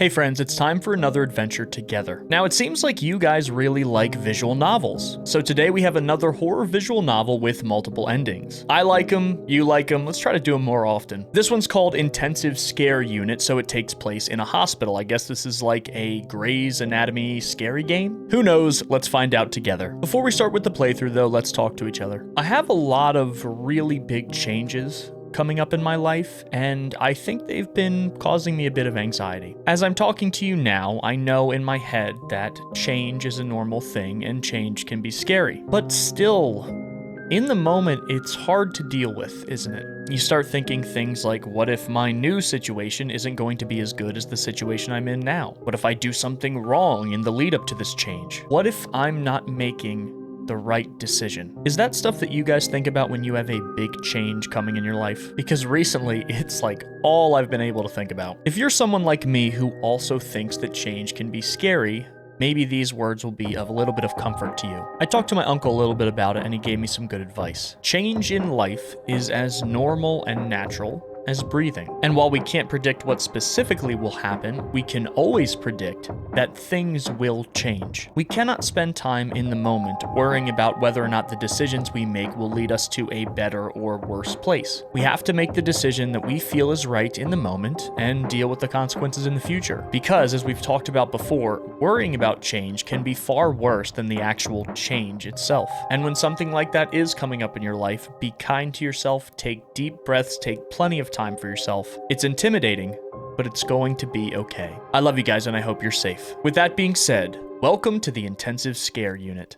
Hey friends, it's time for another adventure together. Now it seems like you guys really like visual novels, so today we have another horror visual novel with multiple endings. I like them, you like them, let's try to do them more often. This one's called Intensive Scare Unit, so it takes place in a hospital. I guess this is like a Grey's Anatomy scary game? Who knows, let's find out together. Before we start with the playthrough though, let's talk to each other. I have a lot of really big changes coming up in my life, and I think they've been causing me a bit of anxiety. As I'm talking to you now, I know in my head that change is a normal thing and change can be scary. But still, in the moment, it's hard to deal with, isn't it? You start thinking things like, what if my new situation isn't going to be as good as the situation I'm in now? What if I do something wrong in the lead up to this change? What if I'm not making the right decision? Is that stuff that you guys think about when you have a big change coming in your life? Because recently, it's like all I've been able to think about. If you're someone like me who also thinks that change can be scary, maybe these words will be of a little bit of comfort to you. I talked to my uncle a little bit about it and he gave me some good advice. Change in life is as normal and natural as breathing. And while we can't predict what specifically will happen, we can always predict that things will change. We cannot spend time in the moment worrying about whether or not the decisions we make will lead us to a better or worse place. We have to make the decision that we feel is right in the moment and deal with the consequences in the future. Because, as we've talked about before, worrying about change can be far worse than the actual change itself. And when something like that is coming up in your life, be kind to yourself, take deep breaths, take plenty of time for yourself. It's intimidating, but it's going to be okay. I love you guys and I hope you're safe. With that being said, welcome to the Intensive Scare Unit.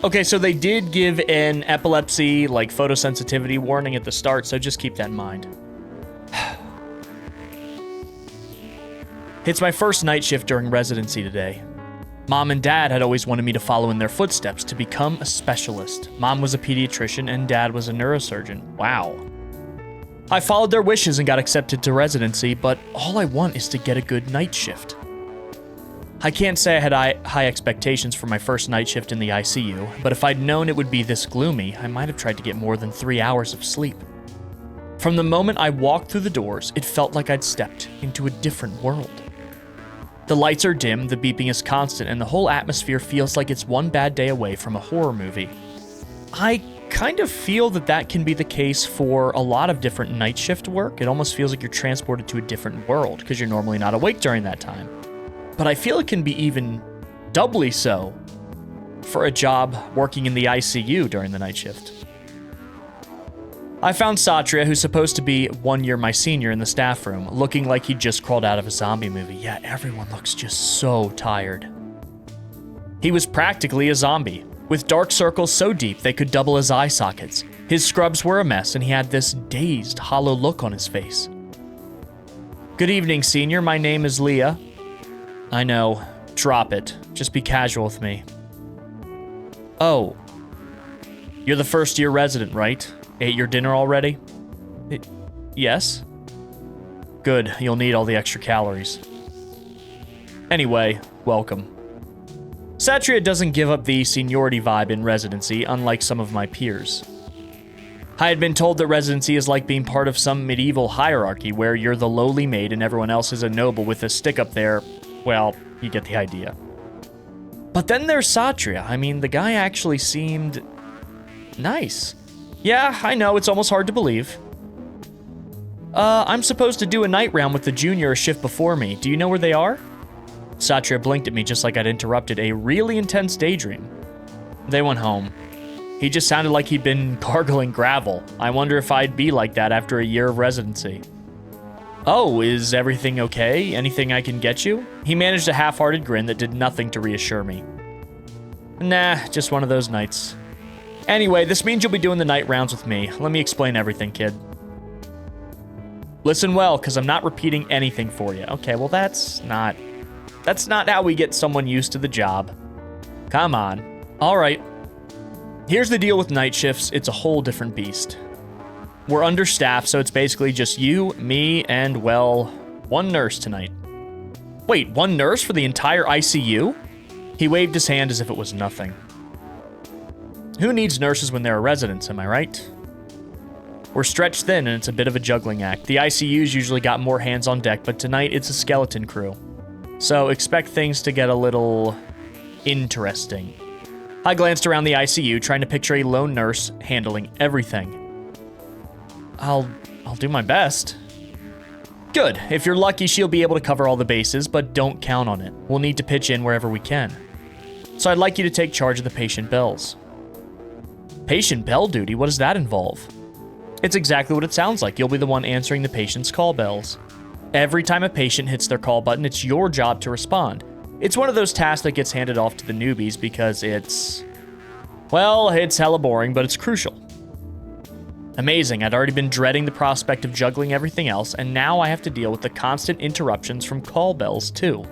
Okay, so they did give an epilepsy, like photosensitivity warning at the start, so just keep that in mind. It's my first night shift during residency today. Mom and Dad had always wanted me to follow in their footsteps to become a specialist. Mom was a pediatrician and Dad was a neurosurgeon. Wow. I followed their wishes and got accepted to residency, but all I want is to get a good night shift. I can't say I had high expectations for my first night shift in the ICU, but if I'd known it would be this gloomy, I might have tried to get more than 3 hours of sleep. From the moment I walked through the doors, it felt like I'd stepped into a different world. The lights are dim, the beeping is constant, and the whole atmosphere feels like it's one bad day away from a horror movie. I kind of feel that can be the case for a lot of different night shift work. It almost feels like you're transported to a different world because you're normally not awake during that time. But I feel it can be even doubly so for a job working in the ICU during the night shift. I found Satria, who's supposed to be 1 year my senior, in the staff room, looking like he'd just crawled out of a zombie movie. Yeah, everyone looks just so tired. He was practically a zombie, with dark circles so deep they could double as eye sockets. His scrubs were a mess, and he had this dazed, hollow look on his face. Good evening, senior. My name is Leah. I know. Drop it. Just be casual with me. Oh. You're the first-year resident, right? Ate your dinner already? Yes. Good, you'll need all the extra calories. Anyway, welcome. Satria doesn't give up the seniority vibe in residency, unlike some of my peers. I had been told that residency is like being part of some medieval hierarchy where you're the lowly maid and everyone else is a noble with a stick up there. Well, you get the idea. But then there's Satria. I mean, the guy actually seemed nice. Yeah, I know, it's almost hard to believe. I'm supposed to do a night round with the junior a shift before me. Do you know where they are? Satria blinked at me just like I'd interrupted a really intense daydream. They went home. He just sounded like he'd been gargling gravel. I wonder if I'd be like that after a year of residency. Oh, is everything okay? Anything I can get you? He managed a half-hearted grin that did nothing to reassure me. Nah, just one of those nights. Anyway, this means you'll be doing the night rounds with me. Let me explain everything, kid. Listen well, because I'm not repeating anything for you. Okay, well that's not how we get someone used to the job. Come on. All right. Here's the deal with night shifts. It's a whole different beast. We're understaffed, so it's basically just you, me, and, well, one nurse tonight. Wait, one nurse for the entire ICU? He waved his hand as if it was nothing. Who needs nurses when there are residents, am I right? We're stretched thin and it's a bit of a juggling act. The ICU's usually got more hands on deck, but tonight it's a skeleton crew. So expect things to get a little interesting. I glanced around the ICU, trying to picture a lone nurse handling everything. I'll do my best. Good. If you're lucky, she'll be able to cover all the bases, but don't count on it. We'll need to pitch in wherever we can. So I'd like you to take charge of the patient bells. Patient bell duty? What does that involve? It's exactly what it sounds like. You'll be the one answering the patient's call bells. Every time a patient hits their call button, it's your job to respond. It's one of those tasks that gets handed off to the newbies because it's hella boring, but it's crucial. Amazing, I'd already been dreading the prospect of juggling everything else, and now I have to deal with the constant interruptions from call bells, too.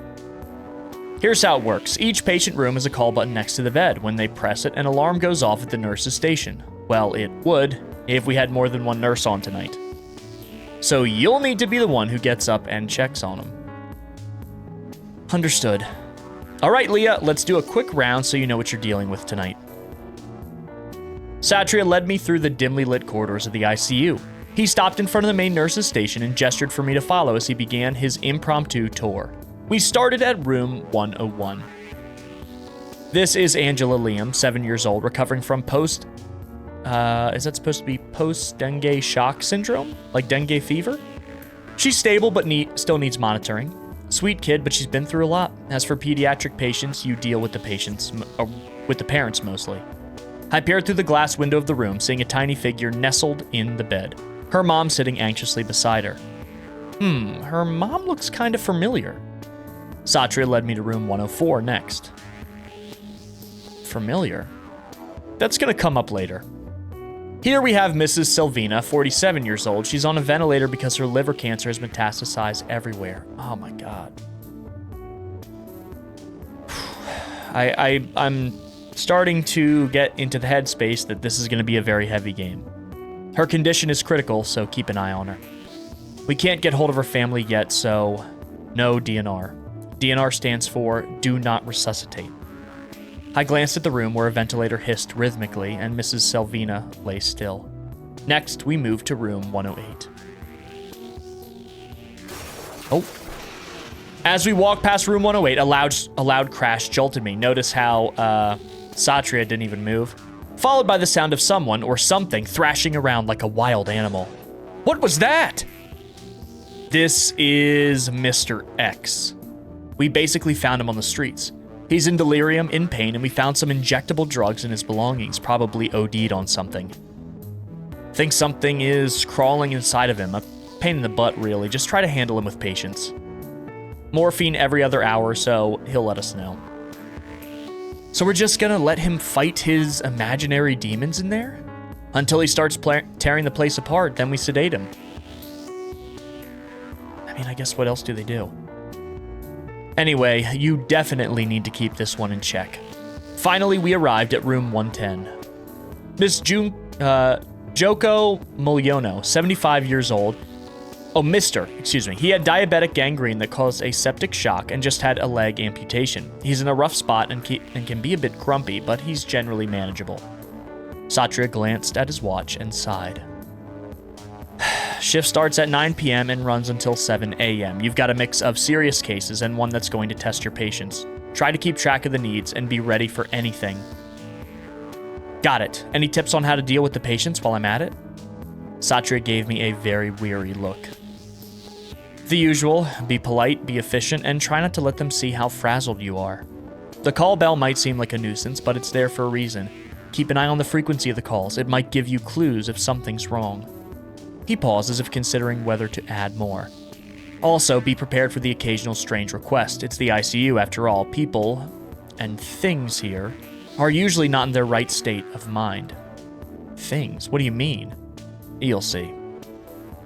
Here's how it works. Each patient room has a call button next to the bed. When they press it, an alarm goes off at the nurse's station. Well, it would, if we had more than one nurse on tonight. So you'll need to be the one who gets up and checks on them. Understood. All right, Leah, let's do a quick round so you know what you're dealing with tonight. Satria led me through the dimly lit corridors of the ICU. He stopped in front of the main nurse's station and gestured for me to follow as he began his impromptu tour. We started at room 101. This is Angela Liam, 7 years old, recovering from is that supposed to be post-dengue shock syndrome? Like dengue fever? She's stable but still needs monitoring. Sweet kid, but she's been through a lot. As for pediatric patients, you deal with the parents mostly. I peered through the glass window of the room, seeing a tiny figure nestled in the bed, her mom sitting anxiously beside her. Her mom looks kind of familiar. Satria led me to room 104 next. Familiar? That's gonna come up later. Here we have Mrs. Selvina, 47 years old. She's on a ventilator because her liver cancer has metastasized everywhere. Oh my God. I'm starting to get into the headspace that this is going to be a very heavy game. Her condition is critical, so keep an eye on her. We can't get hold of her family yet, so no DNR. DNR stands for Do Not Resuscitate. I glanced at the room where a ventilator hissed rhythmically and Mrs. Selvina lay still. Next, we moved to room 108. Oh. As we walked past room 108, a loud crash jolted me. Notice how Satria didn't even move. Followed by the sound of someone or something thrashing around like a wild animal. What was that? This is Mr. X. We basically found him on the streets. He's in delirium, in pain, and we found some injectable drugs in his belongings, probably OD'd on something. Think something is crawling inside of him. A pain in the butt, really. Just try to handle him with patience. Morphine every other hour, so he'll let us know. So we're just gonna let him fight his imaginary demons in there? Until he starts tearing the place apart, then we sedate him. I mean, I guess what else do they do? Anyway, you definitely need to keep this one in check. Finally, we arrived at room 110. Miss Joko Mulyono, 75 years old. He had diabetic gangrene that caused a septic shock and just had a leg amputation. He's in a rough spot and can be a bit grumpy, but he's generally manageable. Satria glanced at his watch and sighed. Shift starts at 9 p.m. and runs until 7 a.m. You've got a mix of serious cases and one that's going to test your patience. Try to keep track of the needs and be ready for anything. Got it. Any tips on how to deal with the patients while I'm at it? Satria gave me a very weary look. The usual, be polite, be efficient, and try not to let them see how frazzled you are. The call bell might seem like a nuisance, but it's there for a reason. Keep an eye on the frequency of the calls. It might give you clues if something's wrong. He paused as if considering whether to add more. Also, be prepared for the occasional strange request. It's the ICU after all. People, and things here, are usually not in their right state of mind. Things? What do you mean? You'll see.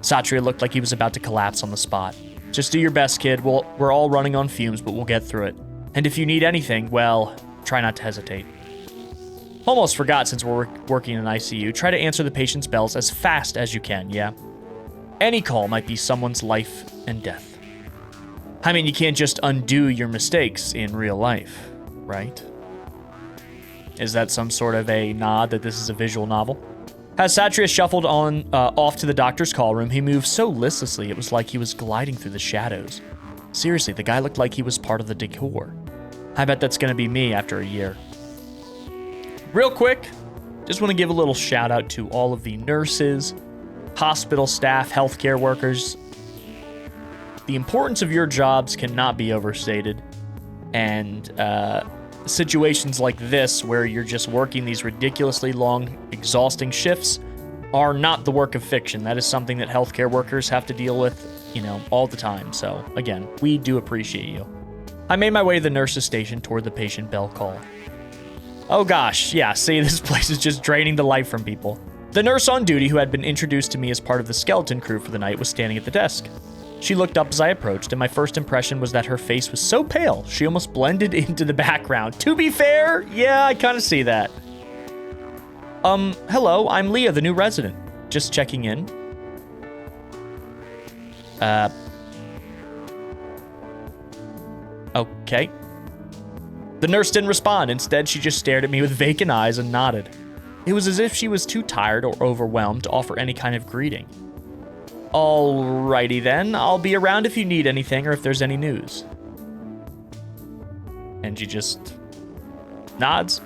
Satria looked like he was about to collapse on the spot. Just do your best, kid. We're all running on fumes, but we'll get through it. And if you need anything, well, try not to hesitate. Almost forgot since we're working in an ICU. Try to answer the patient's bells as fast as you can, yeah? Any call might be someone's life and death. I mean, you can't just undo your mistakes in real life. right? Is that some sort of a nod that this is a visual novel? As Satria shuffled on off to the doctor's call room, he moved so listlessly it was like he was gliding through the shadows. Seriously, the guy looked like he was part of the decor. I bet that's gonna be me after a year. Real quick, just want to give a little shout out to all of the nurses, hospital staff, healthcare workers. The importance of your jobs cannot be overstated. And situations like this, where you're just working these ridiculously long, exhausting shifts, are not the work of fiction. That is something that healthcare workers have to deal with, all the time. So, again, we do appreciate you. I made my way to the nurse's station toward the patient bell call. Oh gosh, yeah, see, this place is just draining the life from people. The nurse on duty, who had been introduced to me as part of the skeleton crew for the night, was standing at the desk. She looked up as I approached, and my first impression was that her face was so pale, she almost blended into the background. To be fair, yeah, I kind of see that. Hello, I'm Leah, the new resident. Just checking in. Okay. The nurse didn't respond. Instead, she just stared at me with vacant eyes and nodded. It was as if she was too tired or overwhelmed to offer any kind of greeting. Alrighty then, I'll be around if you need anything or if there's any news. And she just nods.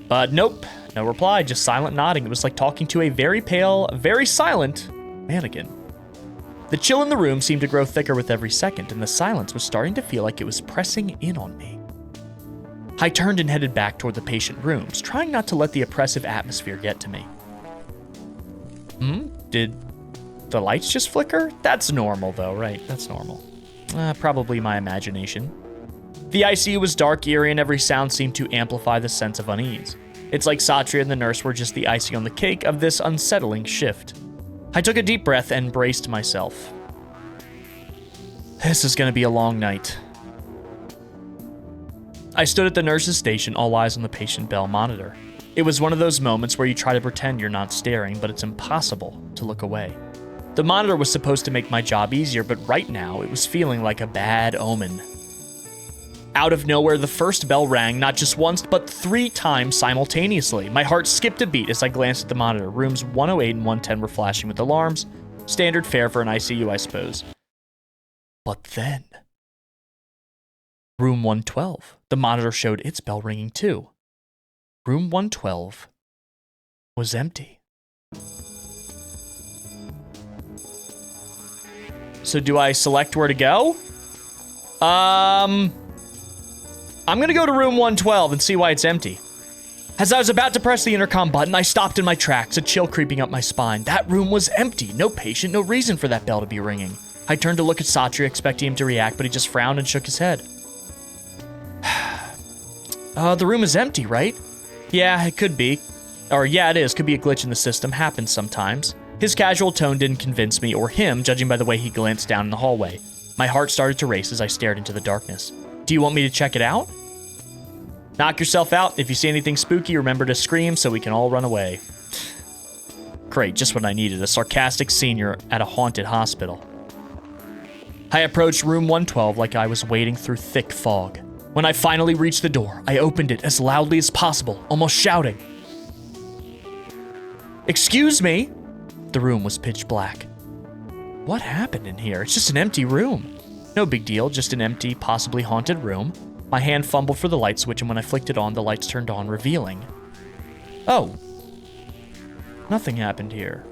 But nope, no reply, just silent nodding. It was like talking to a very pale, very silent mannequin. The chill in the room seemed to grow thicker with every second, and the silence was starting to feel like it was pressing in on me. I turned and headed back toward the patient rooms, trying not to let the oppressive atmosphere get to me. Did the lights just flicker? That's normal though, right? That's normal. Probably my imagination. The ICU was dark, eerie, and every sound seemed to amplify the sense of unease. It's like Satria and the nurse were just the icing on the cake of this unsettling shift. I took a deep breath and braced myself. This is gonna be a long night. I stood at the nurse's station, all eyes on the patient bell monitor. It was one of those moments where you try to pretend you're not staring, but it's impossible to look away. The monitor was supposed to make my job easier, but right now it was feeling like a bad omen. Out of nowhere, the first bell rang not just once, but 3 times simultaneously. My heart skipped a beat as I glanced at the monitor. Rooms 108 and 110 were flashing with alarms. Standard fare for an ICU, I suppose. But then... Room 112. The monitor showed its bell ringing too. Room 112 was empty. So do I select where to go? I'm gonna go to room 112 and see why it's empty. As I was about to press the intercom button, I stopped in my tracks, a chill creeping up my spine. That room was empty. No patient, no reason for that bell to be ringing. I turned to look at Satria, expecting him to react, but he just frowned and shook his head. The room is empty, right? Yeah, it could be. Or yeah, it is. Could be a glitch in the system. Happens sometimes. His casual tone didn't convince me, or him, judging by the way he glanced down in the hallway. My heart started to race as I stared into the darkness. Do you want me to check it out? Knock yourself out. If you see anything spooky, remember to scream so we can all run away. Great, just what I needed. A sarcastic senior at a haunted hospital. I approached room 112 like I was wading through thick fog. When I finally reached the door, I opened it as loudly as possible, almost shouting. Excuse me? The room was pitch black. What happened in here? It's just an empty room. No big deal, just an empty, possibly haunted room. My hand fumbled for the light switch, and when I flicked it on, the lights turned on, revealing... Oh. Nothing happened here.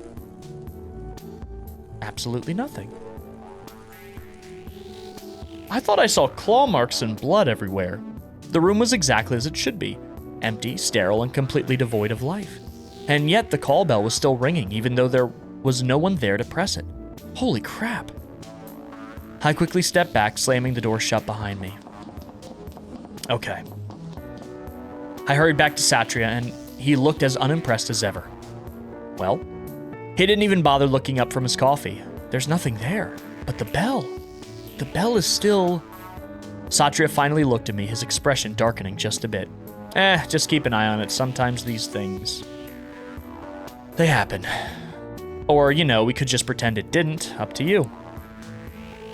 Absolutely nothing. I thought I saw claw marks and blood everywhere. The room was exactly as it should be. Empty, sterile, and completely devoid of life. And yet the call bell was still ringing, even though there was no one there to press it. Holy crap. I quickly stepped back, slamming the door shut behind me. Okay. I hurried back to Satria, and he looked as unimpressed as ever. Well, he didn't even bother looking up from his coffee. There's nothing there. But the bell... The bell is still... Satria finally looked at me, his expression darkening just a bit. Just keep an eye on it. Sometimes these things... they happen. Or, we could just pretend it didn't. Up to you.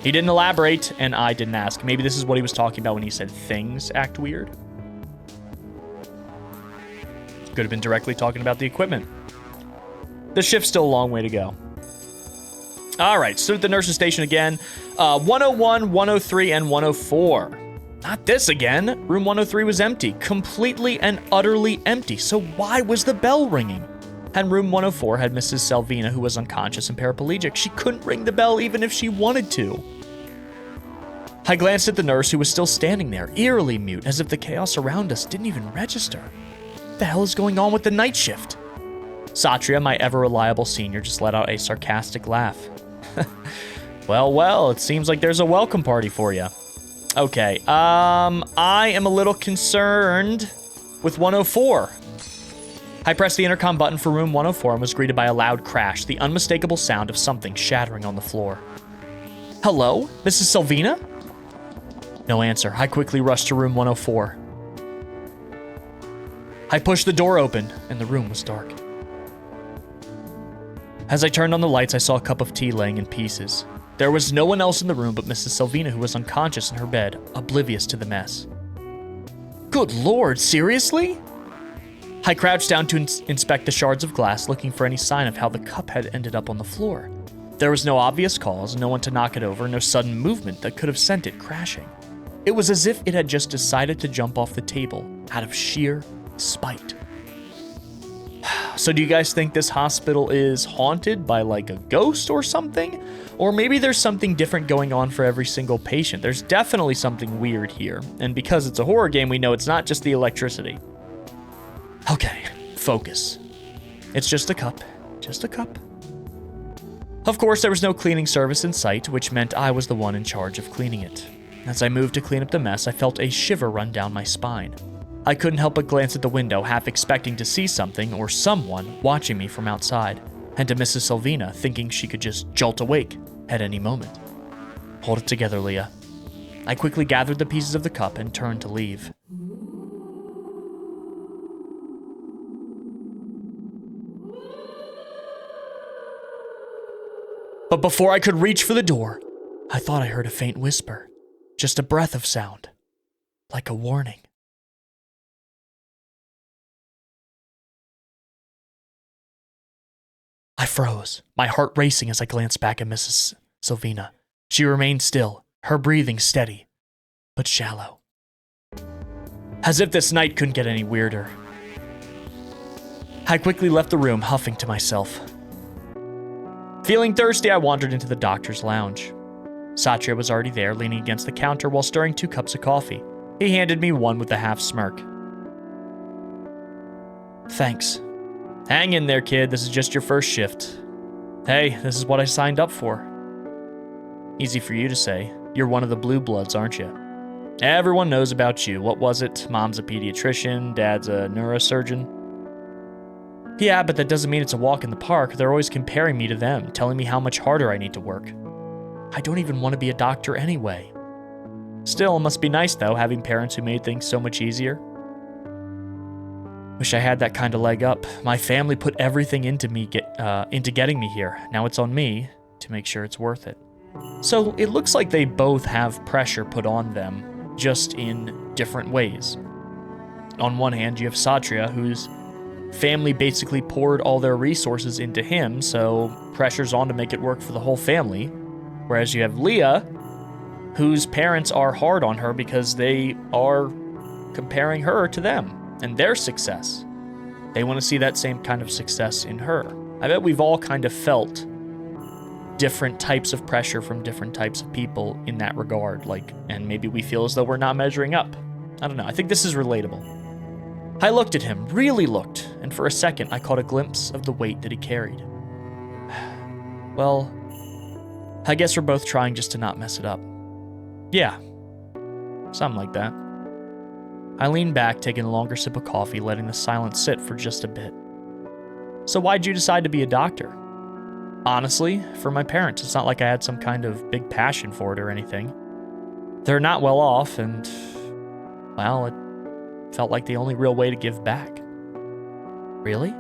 He didn't elaborate, and I didn't ask. Maybe this is what he was talking about when he said things act weird. Could have been directly talking about the equipment. The shift's still a long way to go. All right, so at the nurse's station again. 101, 103, and 104. Not this again. Room 103 was empty. Completely and utterly empty. So why was the bell ringing? And room 104 had Mrs. Salvina, who was unconscious and paraplegic. She couldn't ring the bell even if she wanted to. I glanced at the nurse, who was still standing there, eerily mute, as if the chaos around us didn't even register. What the hell is going on with the night shift? Satria, my ever-reliable senior, just let out a sarcastic laugh. Well, it seems like there's a welcome party for you. Okay, I am a little concerned with 104. I pressed the intercom button for room 104 and was greeted by a loud crash, the unmistakable sound of something shattering on the floor. Hello, Mrs. Salvina? No answer. I quickly rushed to room 104. I pushed the door open, and the room was dark. As I turned on the lights, I saw a cup of tea laying in pieces. There was no one else in the room but Mrs. Salvina, who was unconscious in her bed, oblivious to the mess. Good Lord, seriously? I crouched down to inspect the shards of glass, looking for any sign of how the cup had ended up on the floor. There was no obvious cause, no one to knock it over, no sudden movement that could have sent it crashing. It was as if it had just decided to jump off the table out of sheer spite. So do you guys think this hospital is haunted by like a ghost or something? Or maybe there's something different going on for every single patient. There's definitely something weird here. And because it's a horror game, we know it's not just the electricity. Okay, focus. It's just a cup. Just a cup. Of course, there was no cleaning service in sight, which meant I was the one in charge of cleaning it. As I moved to clean up the mess, I felt a shiver run down my spine. I couldn't help but glance at the window, half expecting to see something or someone watching me from outside, and to Mrs. Salvina, thinking she could just jolt awake at any moment. Hold it together, Leah. I quickly gathered the pieces of the cup and turned to leave. But before I could reach for the door, I thought I heard a faint whisper, just a breath of sound, like a warning. I froze, my heart racing as I glanced back at Mrs. Salvina. She remained still, her breathing steady, but shallow. As if this night couldn't get any weirder. I quickly left the room, huffing to myself. Feeling thirsty, I wandered into the doctor's lounge. Satya was already there, leaning against the counter while stirring 2 cups of coffee. He handed me one with a half smirk. Thanks. Hang in there, kid. This is just your first shift. Hey, this is what I signed up for. Easy for you to say. You're one of the blue bloods, aren't you? Everyone knows about you. What was it? Mom's a pediatrician, dad's a neurosurgeon. Yeah, but that doesn't mean it's a walk in the park. They're always comparing me to them, telling me how much harder I need to work. I don't even want to be a doctor anyway. Still, it must be nice, though, having parents who made things so much easier. Wish I had that kind of leg up. My family put everything into getting me here. Now it's on me to make sure it's worth it. So it looks like they both have pressure put on them, just in different ways. On one hand, you have Satria, whose family basically poured all their resources into him, so pressure's on to make it work for the whole family. Whereas you have Leah, whose parents are hard on her because they are comparing her to them and their success. They want to see that same kind of success in her. I bet we've all kind of felt different types of pressure from different types of people in that regard, and maybe we feel as though we're not measuring up. I don't know, I think this is relatable. I looked at him, really looked, and for a second I caught a glimpse of the weight that he carried. Well, I guess we're both trying just to not mess it up. Yeah, something like that. I leaned back, taking a longer sip of coffee, letting the silence sit for just a bit. So why'd you decide to be a doctor? Honestly, for my parents, it's not like I had some kind of big passion for it or anything. They're not well off, and, well, it felt like the only real way to give back. Really?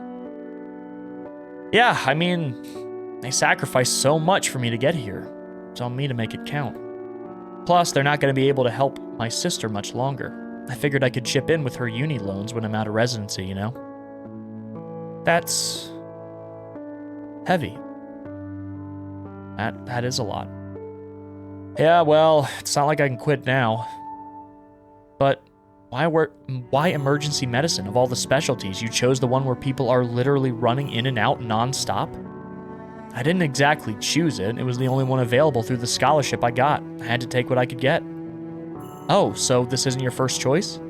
Yeah, I mean, they sacrificed so much for me to get here. It's on me to make it count. Plus, they're not going to be able to help my sister much longer. I figured I could chip in with her uni loans when I'm out of residency, you know? That's heavy. That is a lot. Yeah, well, it's not like I can quit now. But why emergency medicine? Of all the specialties, you chose the one where people are literally running in and out nonstop? I didn't exactly choose it. It was the only one available through the scholarship I got. I had to take what I could get. Oh, so this isn't your first choice?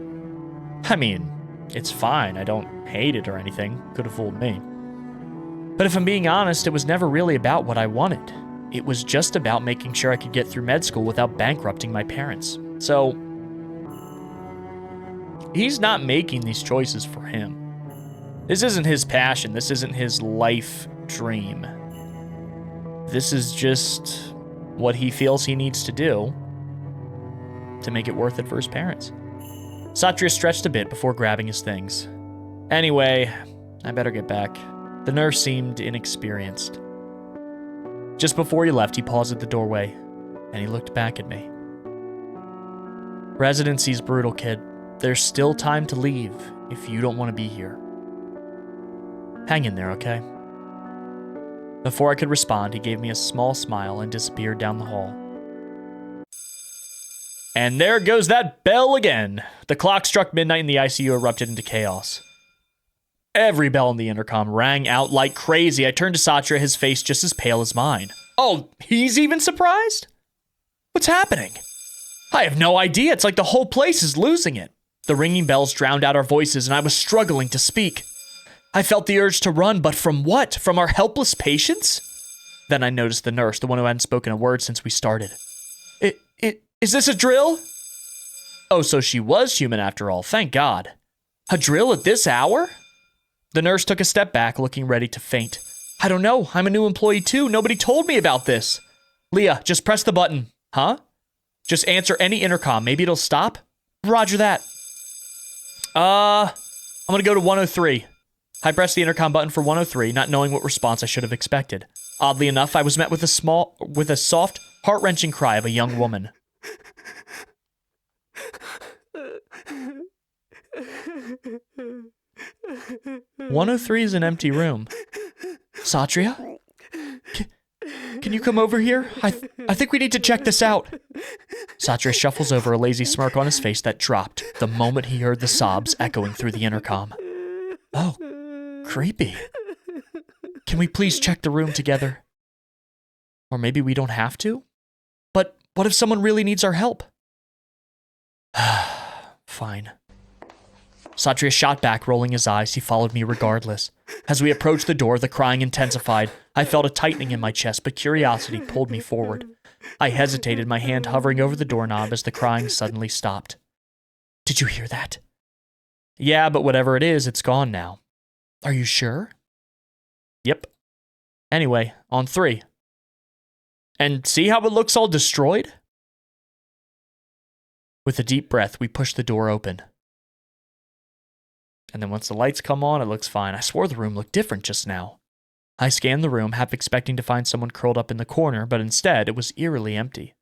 I mean, it's fine. I don't hate it or anything. Could have fooled me. But if I'm being honest, it was never really about what I wanted. It was just about making sure I could get through med school without bankrupting my parents. So, he's not making these choices for him. This isn't his passion. This isn't his life dream. This is just what he feels he needs to do to make it worth it for his parents. Satria stretched a bit before grabbing his things. Anyway, I better get back. The nurse seemed inexperienced. Just before he left, he paused at the doorway, and he looked back at me. Residency's brutal, kid. There's still time to leave if you don't want to be here. Hang in there, okay? Before I could respond, he gave me a small smile and disappeared down the hall. And there goes that bell again. The clock struck midnight and the ICU erupted into chaos. Every bell in the intercom rang out like crazy. I turned to Satria, his face just as pale as mine. Oh, he's even surprised? What's happening? I have no idea. It's like the whole place is losing it. The ringing bells drowned out our voices, and I was struggling to speak. I felt the urge to run, but from what? From our helpless patients? Then I noticed the nurse, the one who hadn't spoken a word since we started. Is this a drill? Oh, so she was human after all. Thank God. A drill at this hour? The nurse took a step back, looking ready to faint. I don't know. I'm a new employee too. Nobody told me about this. Leah, just press the button. Huh? Just answer any intercom. Maybe it'll stop? Roger that. I'm gonna go to 103. I pressed the intercom button for 103, not knowing what response I should have expected. Oddly enough, I was met with a soft, heart-wrenching cry of a young woman. 103 is an empty room. Satria? Can you come over here? I think we need to check this out. Satria shuffles over, a lazy smirk on his face that dropped the moment he heard the sobs echoing through the intercom. Oh, creepy. Can we please check the room together? Or maybe we don't have to? But what if someone really needs our help? Fine. Satria shot back, rolling his eyes. He followed me regardless. As we approached the door, the crying intensified. I felt a tightening in my chest, but curiosity pulled me forward. I hesitated, my hand hovering over the doorknob as the crying suddenly stopped. Did you hear that? Yeah, but whatever it is, it's gone now. Are you sure? Yep. Anyway, on 3. And see how it looks all destroyed? With a deep breath, we pushed the door open. And then once the lights come on, it looks fine. I swore the room looked different just now. I scanned the room, half expecting to find someone curled up in the corner, but instead, it was eerily empty.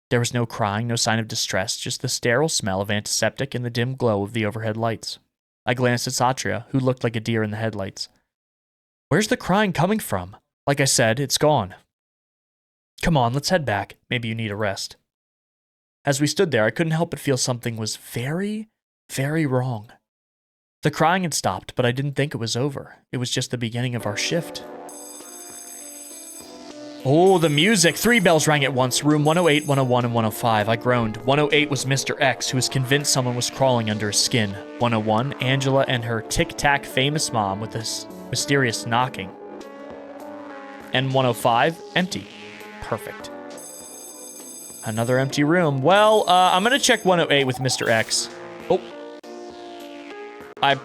There was no crying, no sign of distress, just the sterile smell of antiseptic and the dim glow of the overhead lights. I glanced at Satria, who looked like a deer in the headlights. Where's the crying coming from? Like I said, it's gone. Come on, let's head back. Maybe you need a rest. As we stood there, I couldn't help but feel something was very, very wrong. The crying had stopped, but I didn't think it was over. It was just the beginning of our shift. Oh, the music! 3 bells rang at once. Room 108, 101, and 105. I groaned. 108 was Mr. X, who was convinced someone was crawling under his skin. 101, Angela and her tic-tac famous mom with this mysterious knocking. And 105, empty. Perfect. Another empty room. Well, I'm gonna check 108 with Mr. X. Oh. I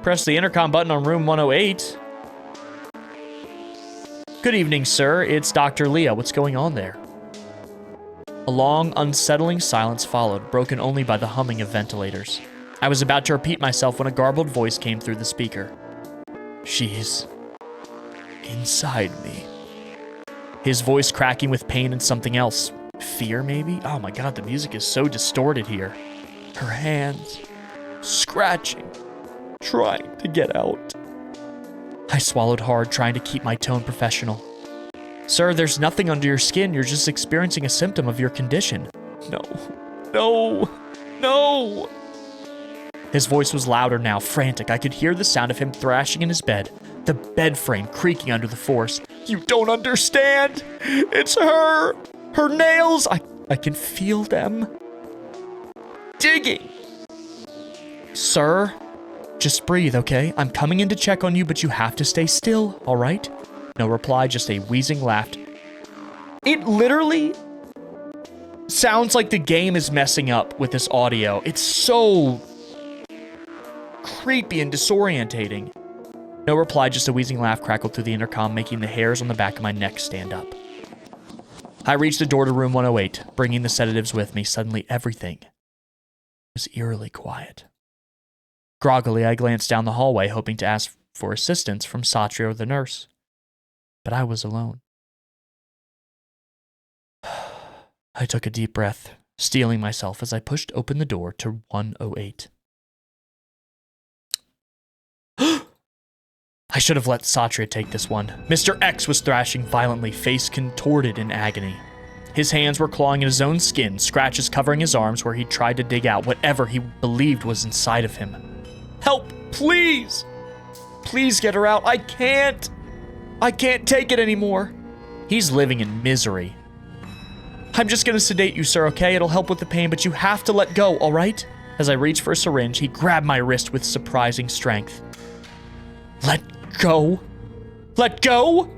pressed the intercom button on room 108. Good evening, sir. It's Dr. Leah. What's going on there? A long, unsettling silence followed, broken only by the humming of ventilators. I was about to repeat myself when a garbled voice came through the speaker. She's inside me. His voice cracking with pain and something else. Fear, maybe? Oh my god, the music is so distorted here. Her hands scratching trying to get out. I swallowed hard, trying to keep my tone professional. Sir, there's nothing under your skin. You're just experiencing a symptom of your condition. No. His voice was louder now, frantic. I could hear the sound of him thrashing in his bed, the bed frame creaking under the force. You don't understand. It's her. Her nails. I can feel them digging. Sir, just breathe, okay? I'm coming in to check on you, but you have to stay still, all right? No reply, just a wheezing laugh. It literally sounds like the game is messing up with this audio. It's so creepy and disorientating. No reply, just a wheezing laugh crackled through the intercom, making the hairs on the back of my neck stand up. I reached the door to room 108, bringing the sedatives with me. Suddenly, everything was eerily quiet. Groggily, I glanced down the hallway, hoping to ask for assistance from Satri or the nurse. But I was alone. I took a deep breath, steeling myself as I pushed open the door to 108. I should have let Satria take this one. Mr. X was thrashing violently, face contorted in agony. His hands were clawing at his own skin, scratches covering his arms where he tried to dig out whatever he believed was inside of him. Help, please! Please get her out. I can't take it anymore. He's living in misery. I'm just gonna sedate you, sir, okay? It'll help with the pain, but you have to let go, all right? As I reached for a syringe, he grabbed my wrist with surprising strength. Let go? Let go?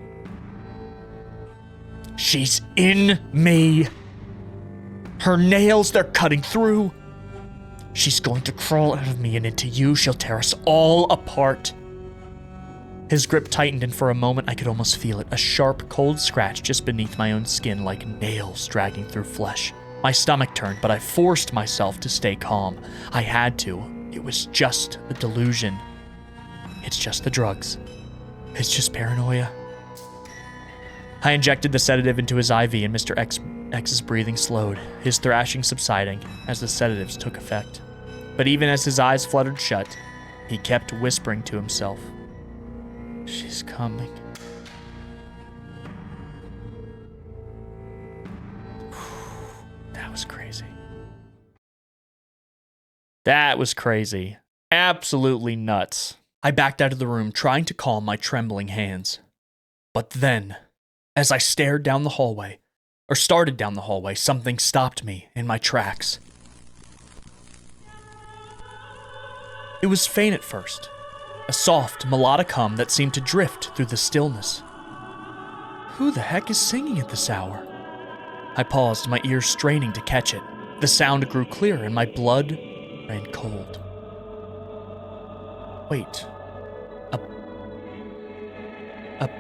She's in me. Her nails, they're cutting through. She's going to crawl out of me and into you. She'll tear us all apart. His grip tightened, and for a moment I could almost feel it, a sharp, cold scratch just beneath my own skin like nails dragging through flesh. My stomach turned, but I forced myself to stay calm. I had to. It was just a delusion. It's just the drugs. It's just paranoia. I injected the sedative into his IV, and Mr. X's breathing slowed, his thrashing subsiding as the sedatives took effect. But even as his eyes fluttered shut, he kept whispering to himself, "She's coming." That was crazy. That was crazy. Absolutely nuts. I backed out of the room, trying to calm my trembling hands. But then, as I started down the hallway, something stopped me in my tracks. It was faint at first, a soft, melodic hum that seemed to drift through the stillness. Who the heck is singing at this hour? I paused, my ears straining to catch it. The sound grew clearer, and my blood ran cold. Wait, a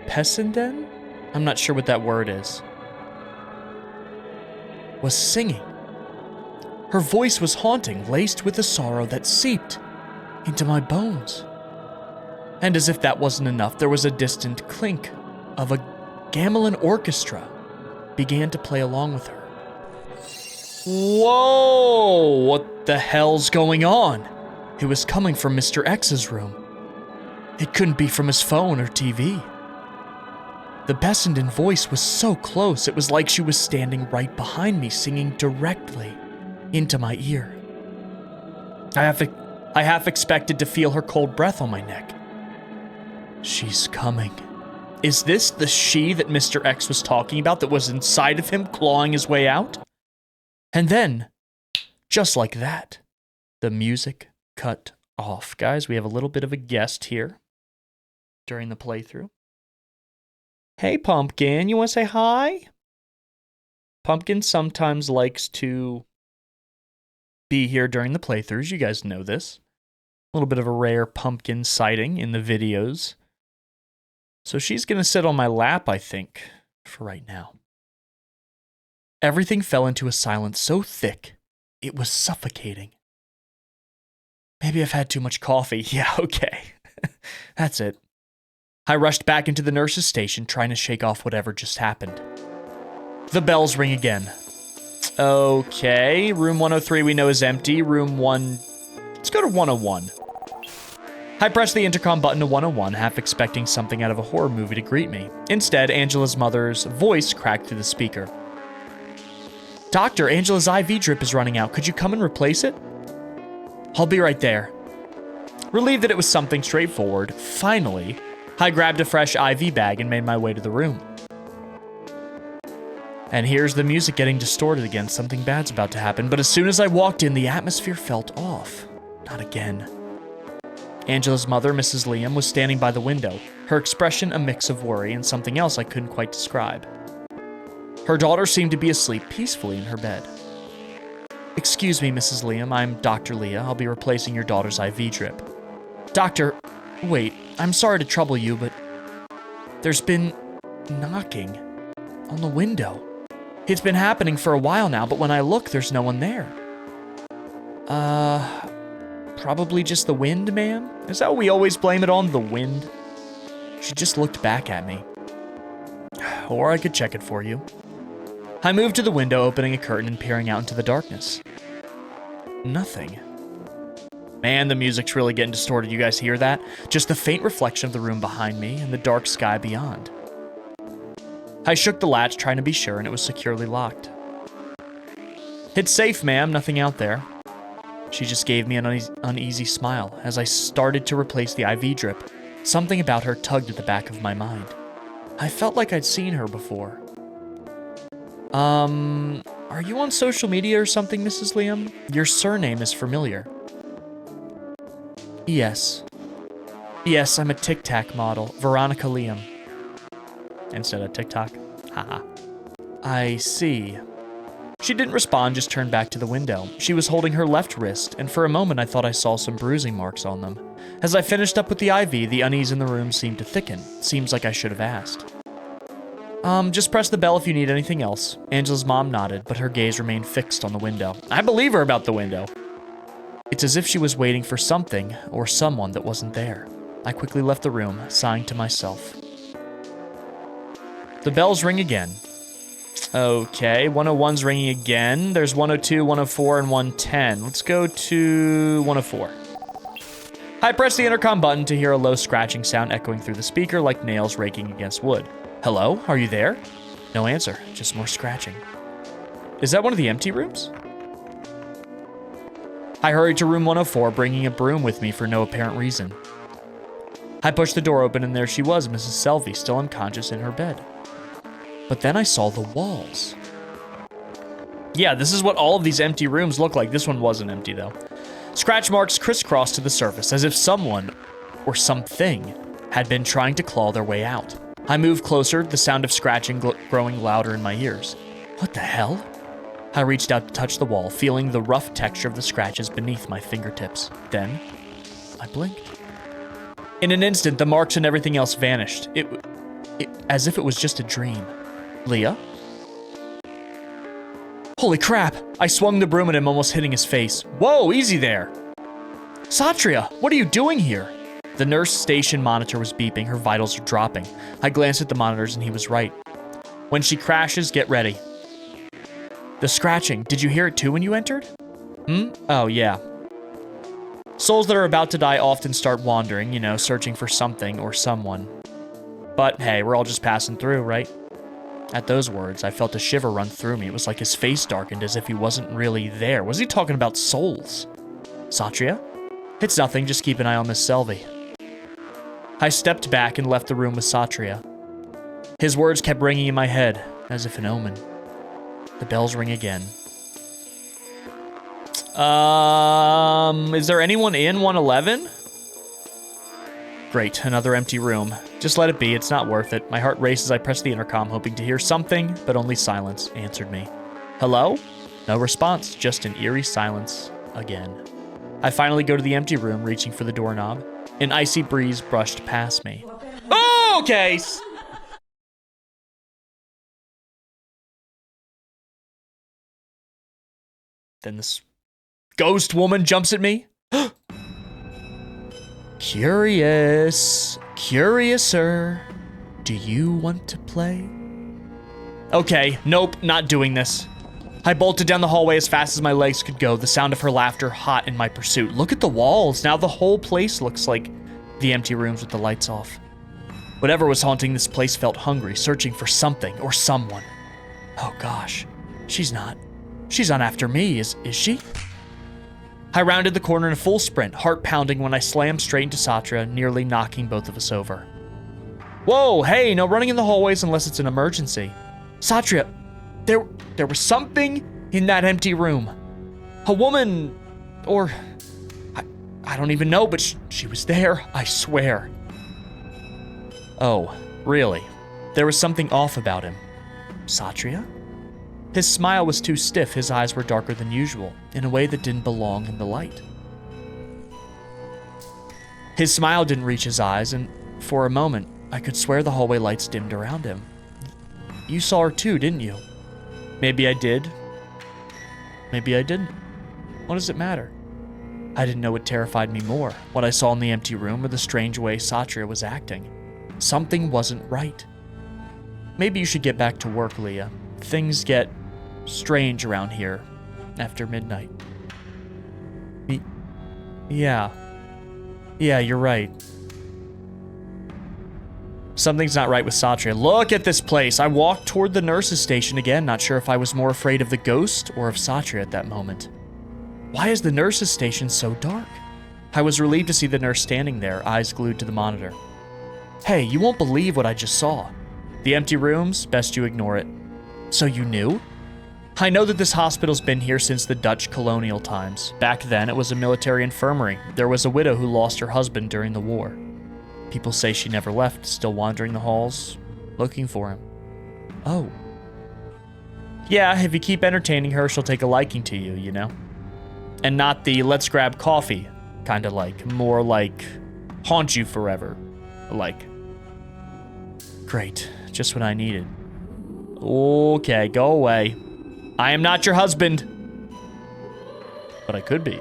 Pessenden? I'm not sure what that word is. Was singing. Her voice was haunting, laced with a sorrow that seeped into my bones. And as if that wasn't enough, there was a distant clink of a gamelan orchestra began to play along with her. Whoa! What the hell's going on? It was coming from Mr. X's room. It couldn't be from his phone or TV. The Bessenden voice was so close, it was like she was standing right behind me, singing directly into my ear. I half expected to feel her cold breath on my neck. She's coming. Is this the she that Mr. X was talking about that was inside of him, clawing his way out? And then, just like that, the music cut off. Guys, we have a little bit of a guest here during the playthrough. Hey, Pumpkin, you want to say hi? Pumpkin sometimes likes to be here during the playthroughs. You guys know this. A little bit of a rare Pumpkin sighting in the videos. So she's going to sit on my lap, I think, for right now. Everything fell into a silence so thick, it was suffocating. Maybe I've had too much coffee. Yeah, okay. That's it. I rushed back into the nurse's station, trying to shake off whatever just happened. The bells ring again. Okay, room 103 we know is empty. Room 1... Let's go to 101. I pressed the intercom button to 101, half expecting something out of a horror movie to greet me. Instead, Angela's mother's voice cracked through the speaker. Doctor, Angela's IV drip is running out. Could you come and replace it? I'll be right there. Relieved that it was something straightforward, finally, I grabbed a fresh IV bag and made my way to the room. And here's the music getting distorted again. Something bad's about to happen, but as soon as I walked in, the atmosphere felt off. Not again. Angela's mother, Mrs. Liam, was standing by the window, her expression a mix of worry and something else I couldn't quite describe. Her daughter seemed to be asleep peacefully in her bed. Excuse me, Mrs. Liam, I'm Dr. Leah. I'll be replacing your daughter's IV drip. Doctor, wait, I'm sorry to trouble you, but there's been knocking on the window. It's been happening for a while now, but when I look, there's no one there. Probably just the wind, ma'am? Is that what we always blame it on, the wind? She just looked back at me. Or I could check it for you. I moved to the window, opening a curtain and peering out into the darkness. Nothing. Man, the music's really getting distorted. You guys hear that? Just the faint reflection of the room behind me and the dark sky beyond. I shook the latch, trying to be sure, and it was securely locked. It's safe, ma'am. Nothing out there. She just gave me an uneasy smile as I started to replace the IV drip. Something about her tugged at the back of my mind. I felt like I'd seen her before. Are you on social media or something, Mrs. Liam? Your surname is familiar. Yes. Yes, I'm a Tic Tac model, Veronica Liam. Instead of TikTok. Haha. I see. She didn't respond, just turned back to the window. She was holding her left wrist, and for a moment I thought I saw some bruising marks on them. As I finished up with the IV, the unease in the room seemed to thicken. Seems like I should have asked. Just press the bell if you need anything else. Angela's mom nodded, but her gaze remained fixed on the window. I believe her about the window. It's as if she was waiting for something or someone that wasn't there. I quickly left the room, sighing to myself. The bells ring again. Okay, 101's ringing again. There's 102, 104, and 110. Let's go to 104. I pressed the intercom button to hear a low scratching sound echoing through the speaker like nails raking against wood. Hello? Are you there? No answer, just more scratching. Is that one of the empty rooms? I hurried to room 104, bringing a broom with me for no apparent reason. I pushed the door open and there she was, Mrs. Selvey, still unconscious in her bed. But then I saw the walls. Yeah, this is what all of these empty rooms look like. This one wasn't empty, though. Scratch marks crisscrossed to the surface, as if someone, or something, had been trying to claw their way out. I moved closer, the sound of scratching growing louder in my ears. What the hell? I reached out to touch the wall, feeling the rough texture of the scratches beneath my fingertips. Then, I blinked. In an instant, the marks and everything else vanished. As if it was just a dream. Leah? Holy crap! I swung the broom at him, almost hitting his face. Whoa, easy there! Satria, what are you doing here? The nurse station monitor was beeping, her vitals were dropping. I glanced at the monitors and he was right. When she crashes, get ready. The scratching, did you hear it too when you entered? Oh, yeah. Souls that are about to die often start wandering, you know, searching for something or someone. But hey, we're all just passing through, right? At those words, I felt a shiver run through me. It was like his face darkened as if he wasn't really there. Was he talking about souls? Satria? It's nothing, just keep an eye on Miss Selvey. I stepped back and left the room with Satria. His words kept ringing in my head, as if an omen. The bells ring again. Is there anyone in 111? Great, another empty room. Just let it be, it's not worth it. My heart raced as I pressed the intercom, hoping to hear something, but only silence answered me. Hello? No response, just an eerie silence again. I finally go to the empty room, reaching for the doorknob. An icy breeze brushed past me. Oh, okay! Then this ghost woman jumps at me. Curiouser. Do you want to play? Okay, nope, not doing this. I bolted down the hallway as fast as my legs could go, the sound of her laughter hot in my pursuit. Look at the walls. Now the whole place looks like The empty rooms with the lights off. Whatever was haunting this place felt hungry, searching for something or someone. Oh gosh, she's not after me, is she? I rounded the corner in a full sprint, heart pounding when I slammed straight into Satya, nearly knocking both of us over. Whoa, hey, no running in the hallways unless it's an emergency. Satya, there was something in that empty room. A woman, or I don't even know, but she was there, I swear. Oh, really? There was something off about him. Satya? His smile was too stiff, his eyes were darker than usual, in a way that didn't belong in the light. His smile didn't reach his eyes, and for a moment, I could swear the hallway lights dimmed around him. You saw her too, didn't you? Maybe I did. Maybe I didn't. What does it matter? I didn't know what terrified me more, what I saw in the empty room or the strange way Satya was acting. Something wasn't right. Maybe you should get back to work, Leah. Things get strange around here after midnight. Yeah, you're right. Something's not right with Satya. Look at this place. I walked toward the nurse's station again, not sure if I was more afraid of the ghost or of Satya at that moment. Why is the nurse's station so dark? I was relieved to see the nurse standing there, eyes glued to the monitor. Hey, you won't believe what I just saw. The empty rooms, best you ignore it. So you knew? I know that this hospital's been here since the Dutch colonial times. Back then, it was a military infirmary. There was a widow who lost her husband during the war. People say she never left, still wandering the halls, looking for him. Oh. Yeah, if you keep entertaining her, she'll take a liking to you, you know? And not the let's grab coffee kind of like, more like haunt you forever. Like. Great, just what I needed. Okay, go away. I am not your husband. But I could be.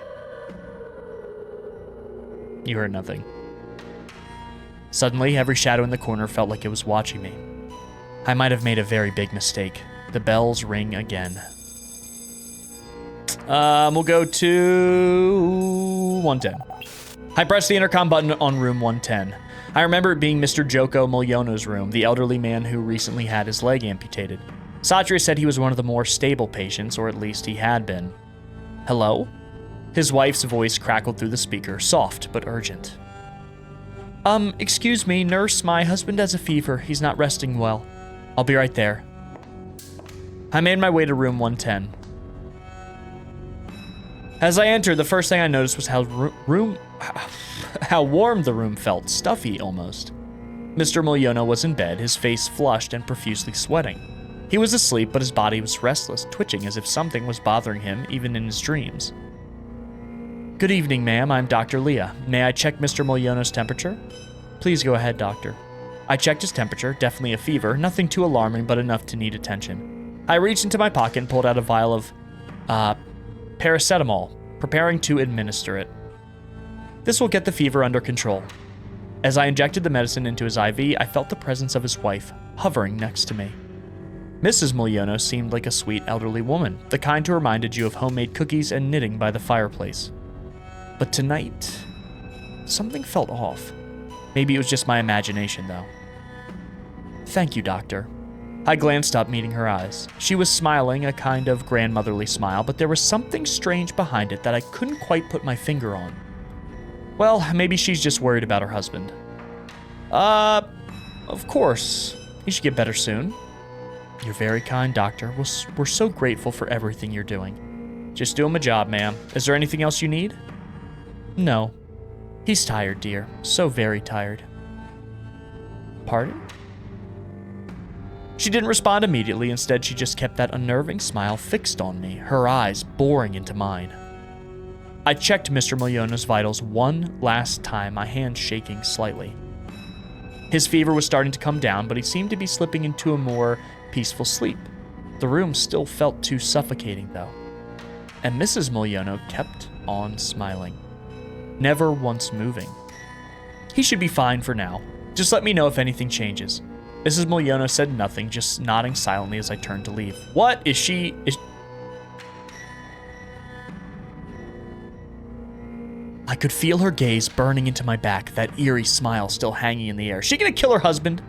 You heard nothing. Suddenly, every shadow in the corner felt like it was watching me. I might have made a very big mistake. The bells ring again. We'll go to 110. I pressed the intercom button on room 110. I remember it being Mr. Joko Mulyono's room, the elderly man who recently had his leg amputated. Satya said he was one of the more stable patients, or at least he had been. Hello? His wife's voice crackled through the speaker, soft but urgent. Excuse me, nurse, my husband has a fever. He's not resting well. I'll be right there. I made my way to room 110. As I entered, the first thing I noticed was how warm the room felt, stuffy almost. Mr. Mulyono was in bed, his face flushed and profusely sweating. He was asleep, but his body was restless, twitching as if something was bothering him, even in his dreams. Good evening, ma'am. I'm Dr. Leah. May I check Mr. Mulyono's temperature? Please go ahead, doctor. I checked his temperature, definitely a fever, nothing too alarming, but enough to need attention. I reached into my pocket and pulled out a vial of, paracetamol, preparing to administer it. This will get the fever under control. As I injected the medicine into his IV, I felt the presence of his wife, hovering next to me. Mrs. Mulyono seemed like a sweet elderly woman, the kind who reminded you of homemade cookies and knitting by the fireplace. But tonight, something felt off. Maybe it was just my imagination, though. Thank you, doctor. I glanced up, meeting her eyes. She was smiling, a kind of grandmotherly smile, but there was something strange behind it that I couldn't quite put my finger on. Well, maybe she's just worried about her husband. Of course. He should get better soon. You're very kind, doctor. We're so grateful for everything you're doing. Just doing my job, ma'am. Is there anything else you need? No. He's tired, dear. So very tired. Pardon? She didn't respond immediately. Instead, she just kept that unnerving smile fixed on me, her eyes boring into mine. I checked Mr. Mulyono's vitals one last time, my hand shaking slightly. His fever was starting to come down, but he seemed to be slipping into a more peaceful sleep. The room still felt too suffocating, though. And Mrs. Mulyono kept on smiling, never once moving. He should be fine for now. Just let me know if anything changes. Mrs. Mulyono said nothing, just nodding silently as I turned to leave. What is she? I could feel her gaze burning into my back, that eerie smile still hanging in the air. She gonna kill her husband?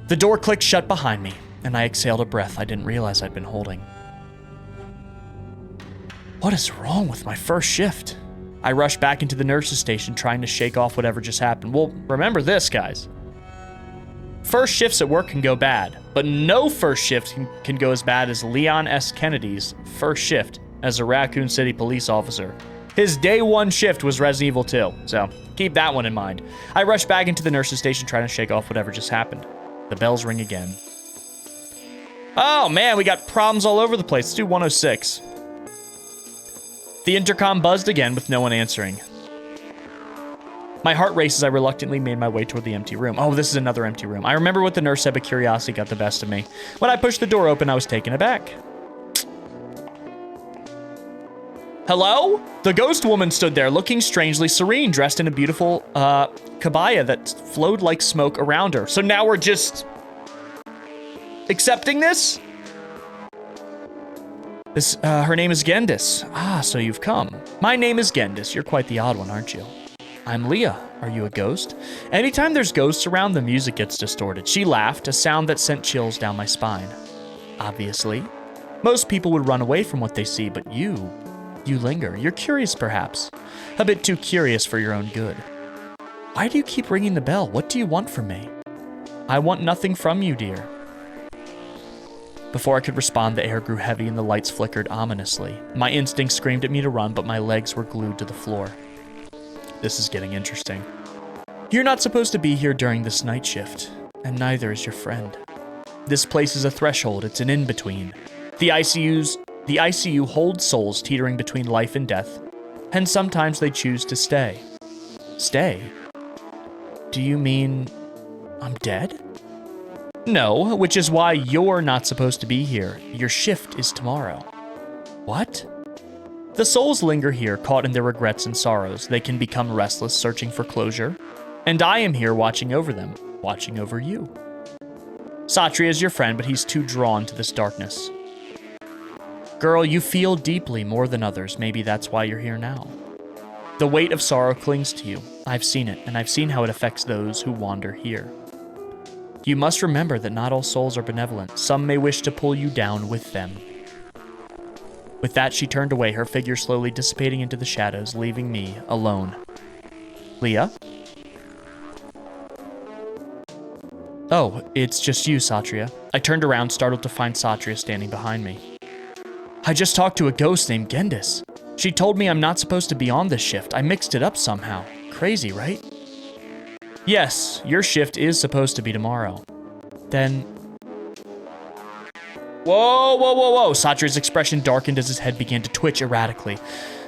The door clicked shut behind me, and I exhaled a breath I didn't realize I'd been holding. What is wrong with my first shift? I rushed back into the nurse's station, trying to shake off whatever just happened. Well, remember this, guys. First shifts at work can go bad, but no first shift can go as bad as Leon S. Kennedy's first shift as a Raccoon City police officer. His day one shift was Resident Evil 2, so keep that one in mind. I rushed back into the nurse's station, trying to shake off whatever just happened. The bells ring again. Oh man, we got problems all over the place. Let's do 106. The intercom buzzed again with no one answering. My heart raced as I reluctantly made my way toward the empty room. Oh, this is another empty room. I remember what the nurse said, but curiosity got the best of me. When I pushed the door open, I was taken aback. Hello? The ghost woman stood there, looking strangely serene, dressed in a beautiful kabaya that flowed like smoke around her. So now we're just accepting this? Her name is Gendis. Ah, so you've come. My name is Gendis. You're quite the odd one, aren't you? I'm Leah. Are you a ghost? Anytime there's ghosts around, the music gets distorted. She laughed, a sound that sent chills down my spine. Obviously. Most people would run away from what they see, but you linger. You're curious, perhaps. A bit too curious for your own good. Why do you keep ringing the bell? What do you want from me? I want nothing from you, dear. Before I could respond, the air grew heavy and the lights flickered ominously. My instinct screamed at me to run, but my legs were glued to the floor. This is getting interesting. You're not supposed to be here during this night shift, and neither is your friend. This place is a threshold. It's an in-between. The ICU holds souls teetering between life and death, and sometimes they choose to stay. Stay? Do you mean I'm dead? No, which is why you're not supposed to be here. Your shift is tomorrow. What? The souls linger here, caught in their regrets and sorrows. They can become restless, searching for closure. And I am here watching over them, watching over you. Satria is your friend, but he's too drawn to this darkness. Girl, you feel deeply more than others. Maybe that's why you're here now. The weight of sorrow clings to you. I've seen it, and I've seen how it affects those who wander here. You must remember that not all souls are benevolent. Some may wish to pull you down with them. With that, she turned away, her figure slowly dissipating into the shadows, leaving me alone. Leah? Oh, it's just you, Satria. I turned around, startled to find Satria standing behind me. I just talked to a ghost named Gendis. She told me I'm not supposed to be on this shift. I mixed it up somehow. Crazy, right? Yes, your shift is supposed to be tomorrow. Then... Whoa. Satria's expression darkened as his head began to twitch erratically.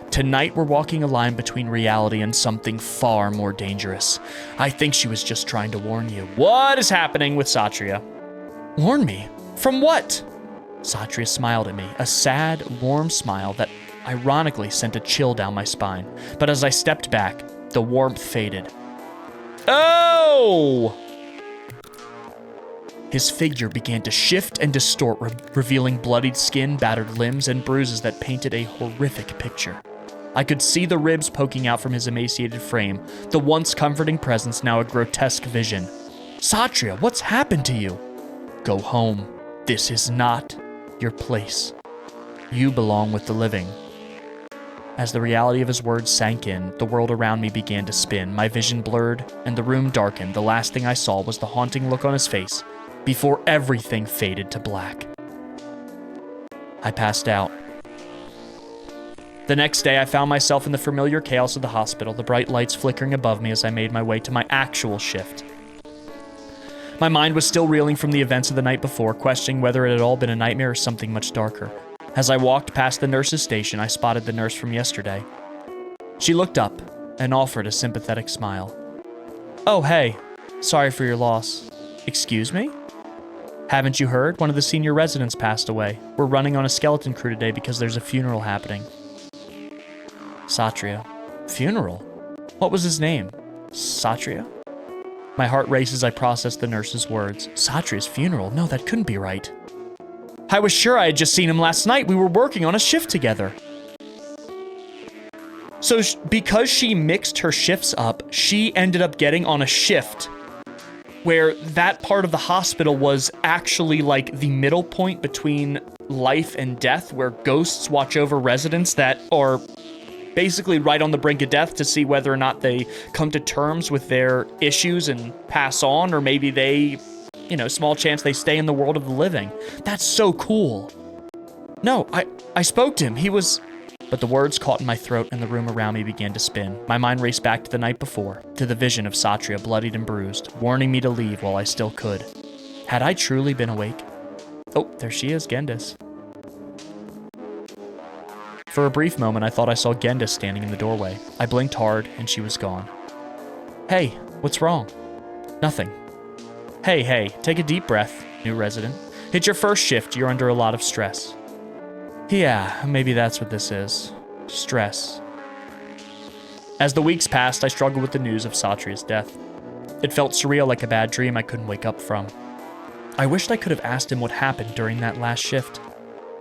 Tonight we're walking a line between reality and something far more dangerous. I think she was just trying to warn you. What is happening with Satria? Warn me? From what? Satria smiled at me, a sad, warm smile that ironically sent a chill down my spine. But as I stepped back, the warmth faded. Oh! His figure began to shift and distort, revealing bloodied skin, battered limbs, and bruises that painted a horrific picture. I could see the ribs poking out from his emaciated frame, the once comforting presence now a grotesque vision. Satria, what's happened to you? Go home. This is not your place. You belong with the living. As the reality of his words sank in, the world around me began to spin. My vision blurred, and the room darkened. The last thing I saw was the haunting look on his face, before everything faded to black. I passed out. The next day, I found myself in the familiar chaos of the hospital, the bright lights flickering above me as I made my way to my actual shift. My mind was still reeling from the events of the night before, questioning whether it had all been a nightmare or something much darker. As I walked past the nurse's station, I spotted the nurse from yesterday. She looked up and offered a sympathetic smile. Oh, hey. Sorry for your loss. Excuse me? Haven't you heard? One of the senior residents passed away. We're running on a skeleton crew today because there's a funeral happening. Satria. Funeral? What was his name? Satria? My heart raced as I processed the nurse's words. Satria's funeral? No, that couldn't be right. I was sure I had just seen him last night. We were working on a shift together. So because she mixed her shifts up, she ended up getting on a shift where that part of the hospital was actually like the middle point between life and death, where ghosts watch over residents that are basically right on the brink of death to see whether or not they come to terms with their issues and pass on, or maybe they, small chance they stay in the world of the living. That's so cool. No, I spoke to him. He was... But the words caught in my throat and the room around me began to spin. My mind raced back to the night before, to the vision of Satria bloodied and bruised, warning me to leave while I still could. Had I truly been awake? Oh, there she is, Gendis. For a brief moment, I thought I saw Gendis standing in the doorway. I blinked hard, and she was gone. Hey, what's wrong? Nothing. Hey, take a deep breath, new resident. It's your first shift, you're under a lot of stress. Yeah, maybe that's what this is. Stress. As the weeks passed, I struggled with the news of Satria's death. It felt surreal, like a bad dream I couldn't wake up from. I wished I could have asked him what happened during that last shift.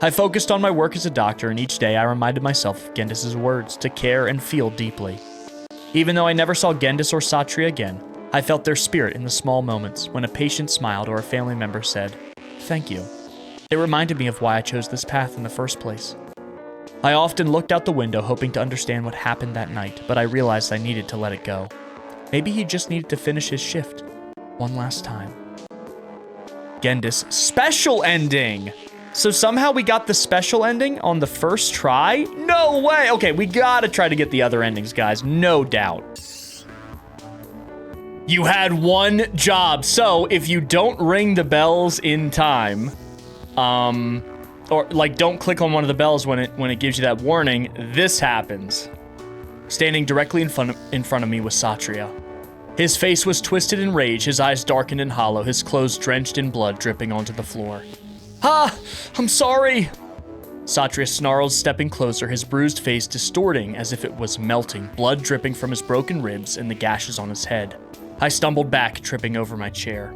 I focused on my work as a doctor, and each day I reminded myself of Gendis' words, to care and feel deeply. Even though I never saw Gendis or Satria again, I felt their spirit in the small moments when a patient smiled or a family member said, "Thank you." It reminded me of why I chose this path in the first place. I often looked out the window hoping to understand what happened that night, but I realized I needed to let it go. Maybe he just needed to finish his shift one last time. Gendis special ending! So somehow we got the special ending on the first try? No way! Okay, we gotta try to get the other endings, guys. No doubt. You had one job, so if you don't ring the bells in time... or like don't click on one of the bells when it gives you that warning, this happens. Standing directly in front of me was Satria. His face was twisted in rage, his eyes darkened and hollow, his clothes drenched in blood dripping onto the floor. "Ah, I'm sorry!" Satria snarled, stepping closer, his bruised face distorting as if it was melting, blood dripping from his broken ribs and the gashes on his head. I stumbled back, tripping over my chair.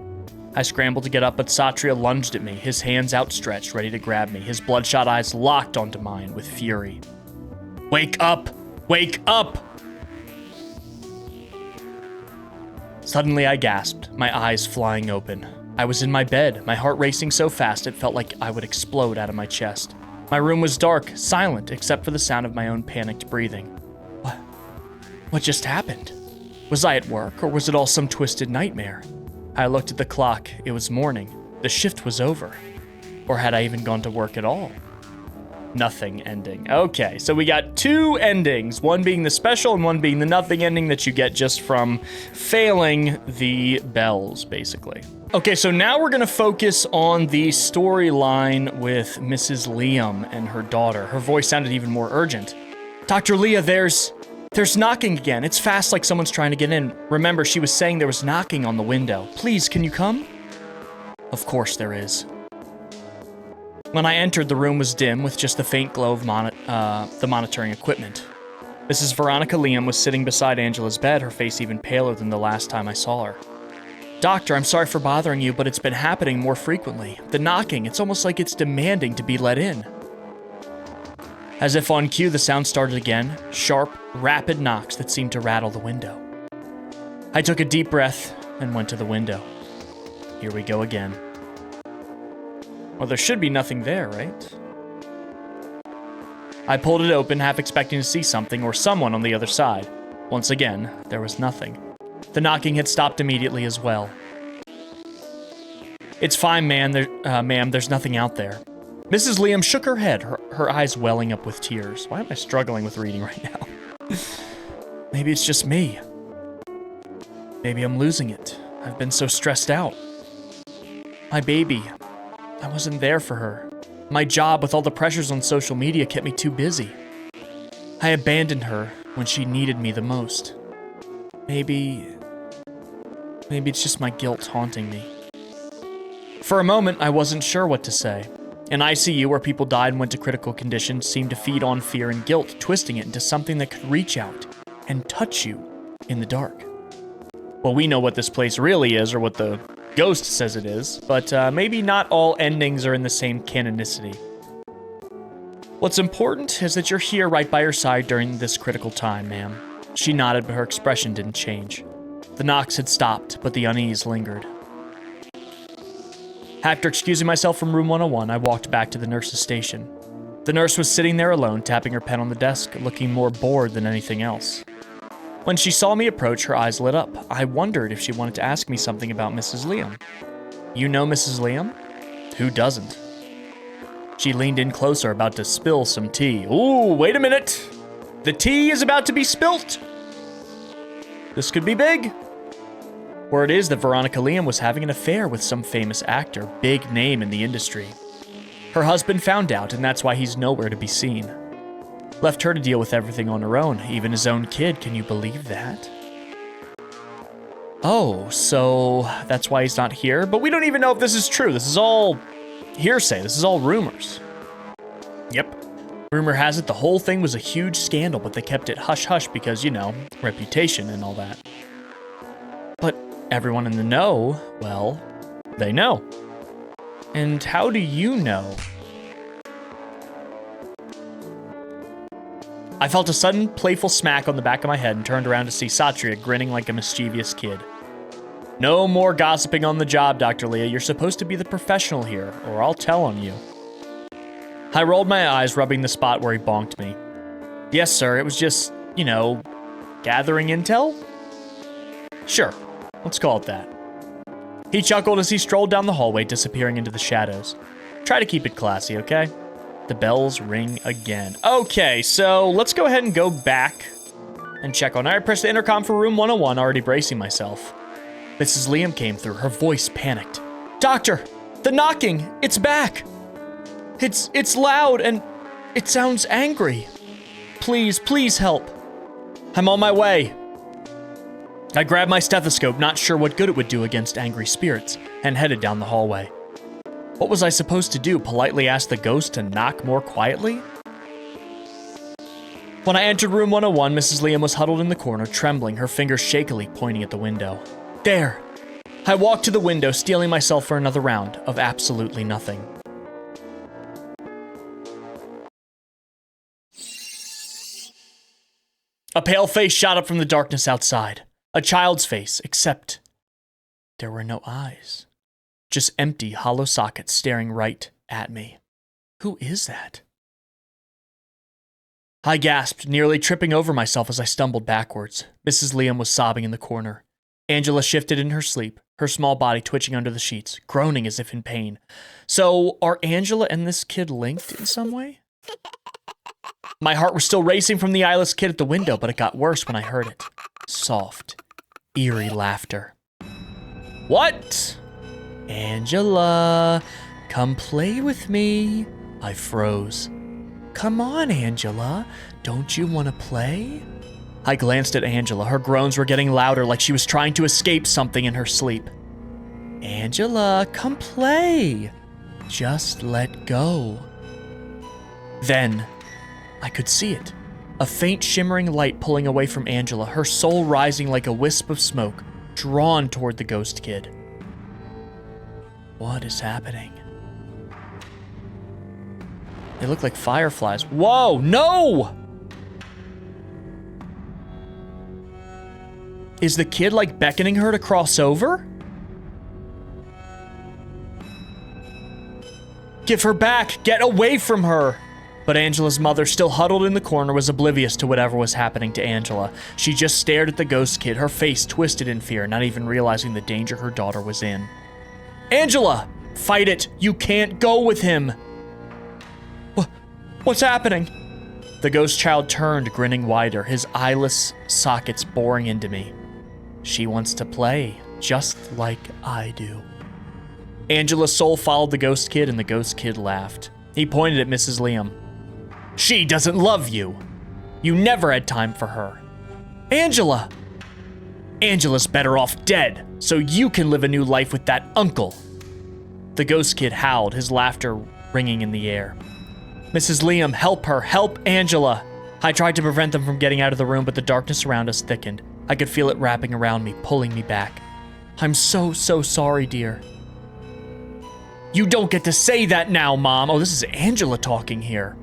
I scrambled to get up, but Satria lunged at me, his hands outstretched, ready to grab me, his bloodshot eyes locked onto mine with fury. "Wake up! Wake up!" Suddenly I gasped, my eyes flying open. I was in my bed, my heart racing so fast it felt like I would explode out of my chest. My room was dark, silent, except for the sound of my own panicked breathing. What just happened? Was I at work, or was it all some twisted nightmare? I looked at the clock. It was morning. The shift was over. Or had I even gone to work at all? Nothing ending. Okay, so we got two endings, one being the special and one being the nothing ending that you get just from failing the bells, basically. Okay, so now we're gonna focus on the storyline with Mrs. Liam and her daughter. Her voice sounded even more urgent. "Dr. Leah, there's knocking again. It's fast like someone's trying to get in. Remember, she was saying there was knocking on the window. Please, can you come?" Of course there is. When I entered, the room was dim with just the faint glow of the monitoring equipment. Mrs. Veronica Liam was sitting beside Angela's bed, her face even paler than the last time I saw her. "Doctor, I'm sorry for bothering you, but it's been happening more frequently. The knocking, it's almost like it's demanding to be let in." As if on cue, the sound started again, sharp, rapid knocks that seemed to rattle the window. I took a deep breath and went to the window. Here we go again. Well, there should be nothing there, right? I pulled it open, half expecting to see something or someone on the other side. Once again, there was nothing. The knocking had stopped immediately as well. "It's fine, ma'am, there's nothing out there." Mrs. Liam shook her head, her eyes welling up with tears. Why am I struggling with reading right now? Maybe it's just me. Maybe I'm losing it. I've been so stressed out. My baby, I wasn't there for her. My job with all the pressures on social media kept me too busy. I abandoned her when she needed me the most. Maybe it's just my guilt haunting me. For a moment, I wasn't sure what to say. An ICU where people died and went to critical conditions seemed to feed on fear and guilt, twisting it into something that could reach out and touch you in the dark. Well, we know what this place really is, or what the ghost says it is, but maybe not all endings are in the same canonicity. What's important is that you're here right by her side during this critical time, ma'am. She nodded, but her expression didn't change. The knocks had stopped, but the unease lingered. After excusing myself from room 101, I walked back to the nurse's station. The nurse was sitting there alone, tapping her pen on the desk, looking more bored than anything else. When she saw me approach, her eyes lit up. I wondered if she wanted to ask me something about Mrs. Liam. You know Mrs. Liam? Who doesn't? She leaned in closer, about to spill some tea. Ooh, wait a minute! The tea is about to be spilt! This could be big. Word is that Veronica Liam was having an affair with some famous actor, big name in the industry. Her husband found out, and that's why he's nowhere to be seen. Left her to deal with everything on her own, even his own kid, can you believe that? Oh, so that's why he's not here? But we don't even know if this is true. This is all hearsay. This is all rumors. Yep. Rumor has it the whole thing was a huge scandal, but they kept it hush-hush because, you know, reputation and all that. But everyone in the know, well, they know. And how do you know? I felt a sudden playful smack on the back of my head and turned around to see Satria grinning like a mischievous kid. No more gossiping on the job, Dr. Leah. You're supposed to be the professional here, or I'll tell on you. I rolled my eyes, rubbing the spot where he bonked me. Yes, sir, it was just, you know, gathering intel? Sure, let's call it that. He chuckled as he strolled down the hallway, disappearing into the shadows. Try to keep it classy, okay? The bells ring again. Okay, so let's go ahead and go back and check on. I pressed the intercom for room 101, already bracing myself. Mrs. Liam came through, her voice panicked. Doctor, the knocking, it's back. It's loud and it sounds angry. Please help. I'm on my way. I grabbed my stethoscope, not sure what good it would do against angry spirits, and headed down the hallway. What was I supposed to do, politely ask the ghost to knock more quietly? When I entered room 101, Mrs. Liam was huddled in the corner, trembling, her fingers shakily pointing at the window. There! I walked to the window, steeling myself for another round of absolutely nothing. A pale face shot up from the darkness outside. A child's face, except there were no eyes. Just empty, hollow sockets staring right at me. Who is that? I gasped, nearly tripping over myself as I stumbled backwards. Mrs. Liam was sobbing in the corner. Angela shifted in her sleep, her small body twitching under the sheets, groaning as if in pain. So, are Angela and this kid linked in some way? My heart was still racing from the eyeless kid at the window, but it got worse when I heard it. Soft, eerie laughter. What? Angela, come play with me. I froze. Come on, Angela. Don't you want to play? I glanced at Angela. Her groans were getting louder, like she was trying to escape something in her sleep. Angela, come play. Just let go. Then, I could see it. A faint shimmering light pulling away from Angela, her soul rising like a wisp of smoke, drawn toward the ghost kid. What is happening? They look like fireflies. Whoa, no! Is the kid like beckoning her to cross over? Give her back! Get away from her! But Angela's mother, still huddled in the corner, was oblivious to whatever was happening to Angela. She just stared at the ghost kid, her face twisted in fear, not even realizing the danger her daughter was in. Angela! Fight it! You can't go with him! What's happening? The ghost child turned, grinning wider, his eyeless sockets boring into me. She wants to play, just like I do. Angela's soul followed the ghost kid, and the ghost kid laughed. He pointed at Mrs. Liam. She doesn't love you. You never had time for her. Angela! Angela's better off dead, so you can live a new life with that uncle. The ghost kid howled, his laughter ringing in the air. Mrs. Liam, help her, help Angela. I tried to prevent them from getting out of the room, but the darkness around us thickened. I could feel it wrapping around me, pulling me back. I'm so sorry, dear. You don't get to say that now, Mom. Oh, this is Angela talking here.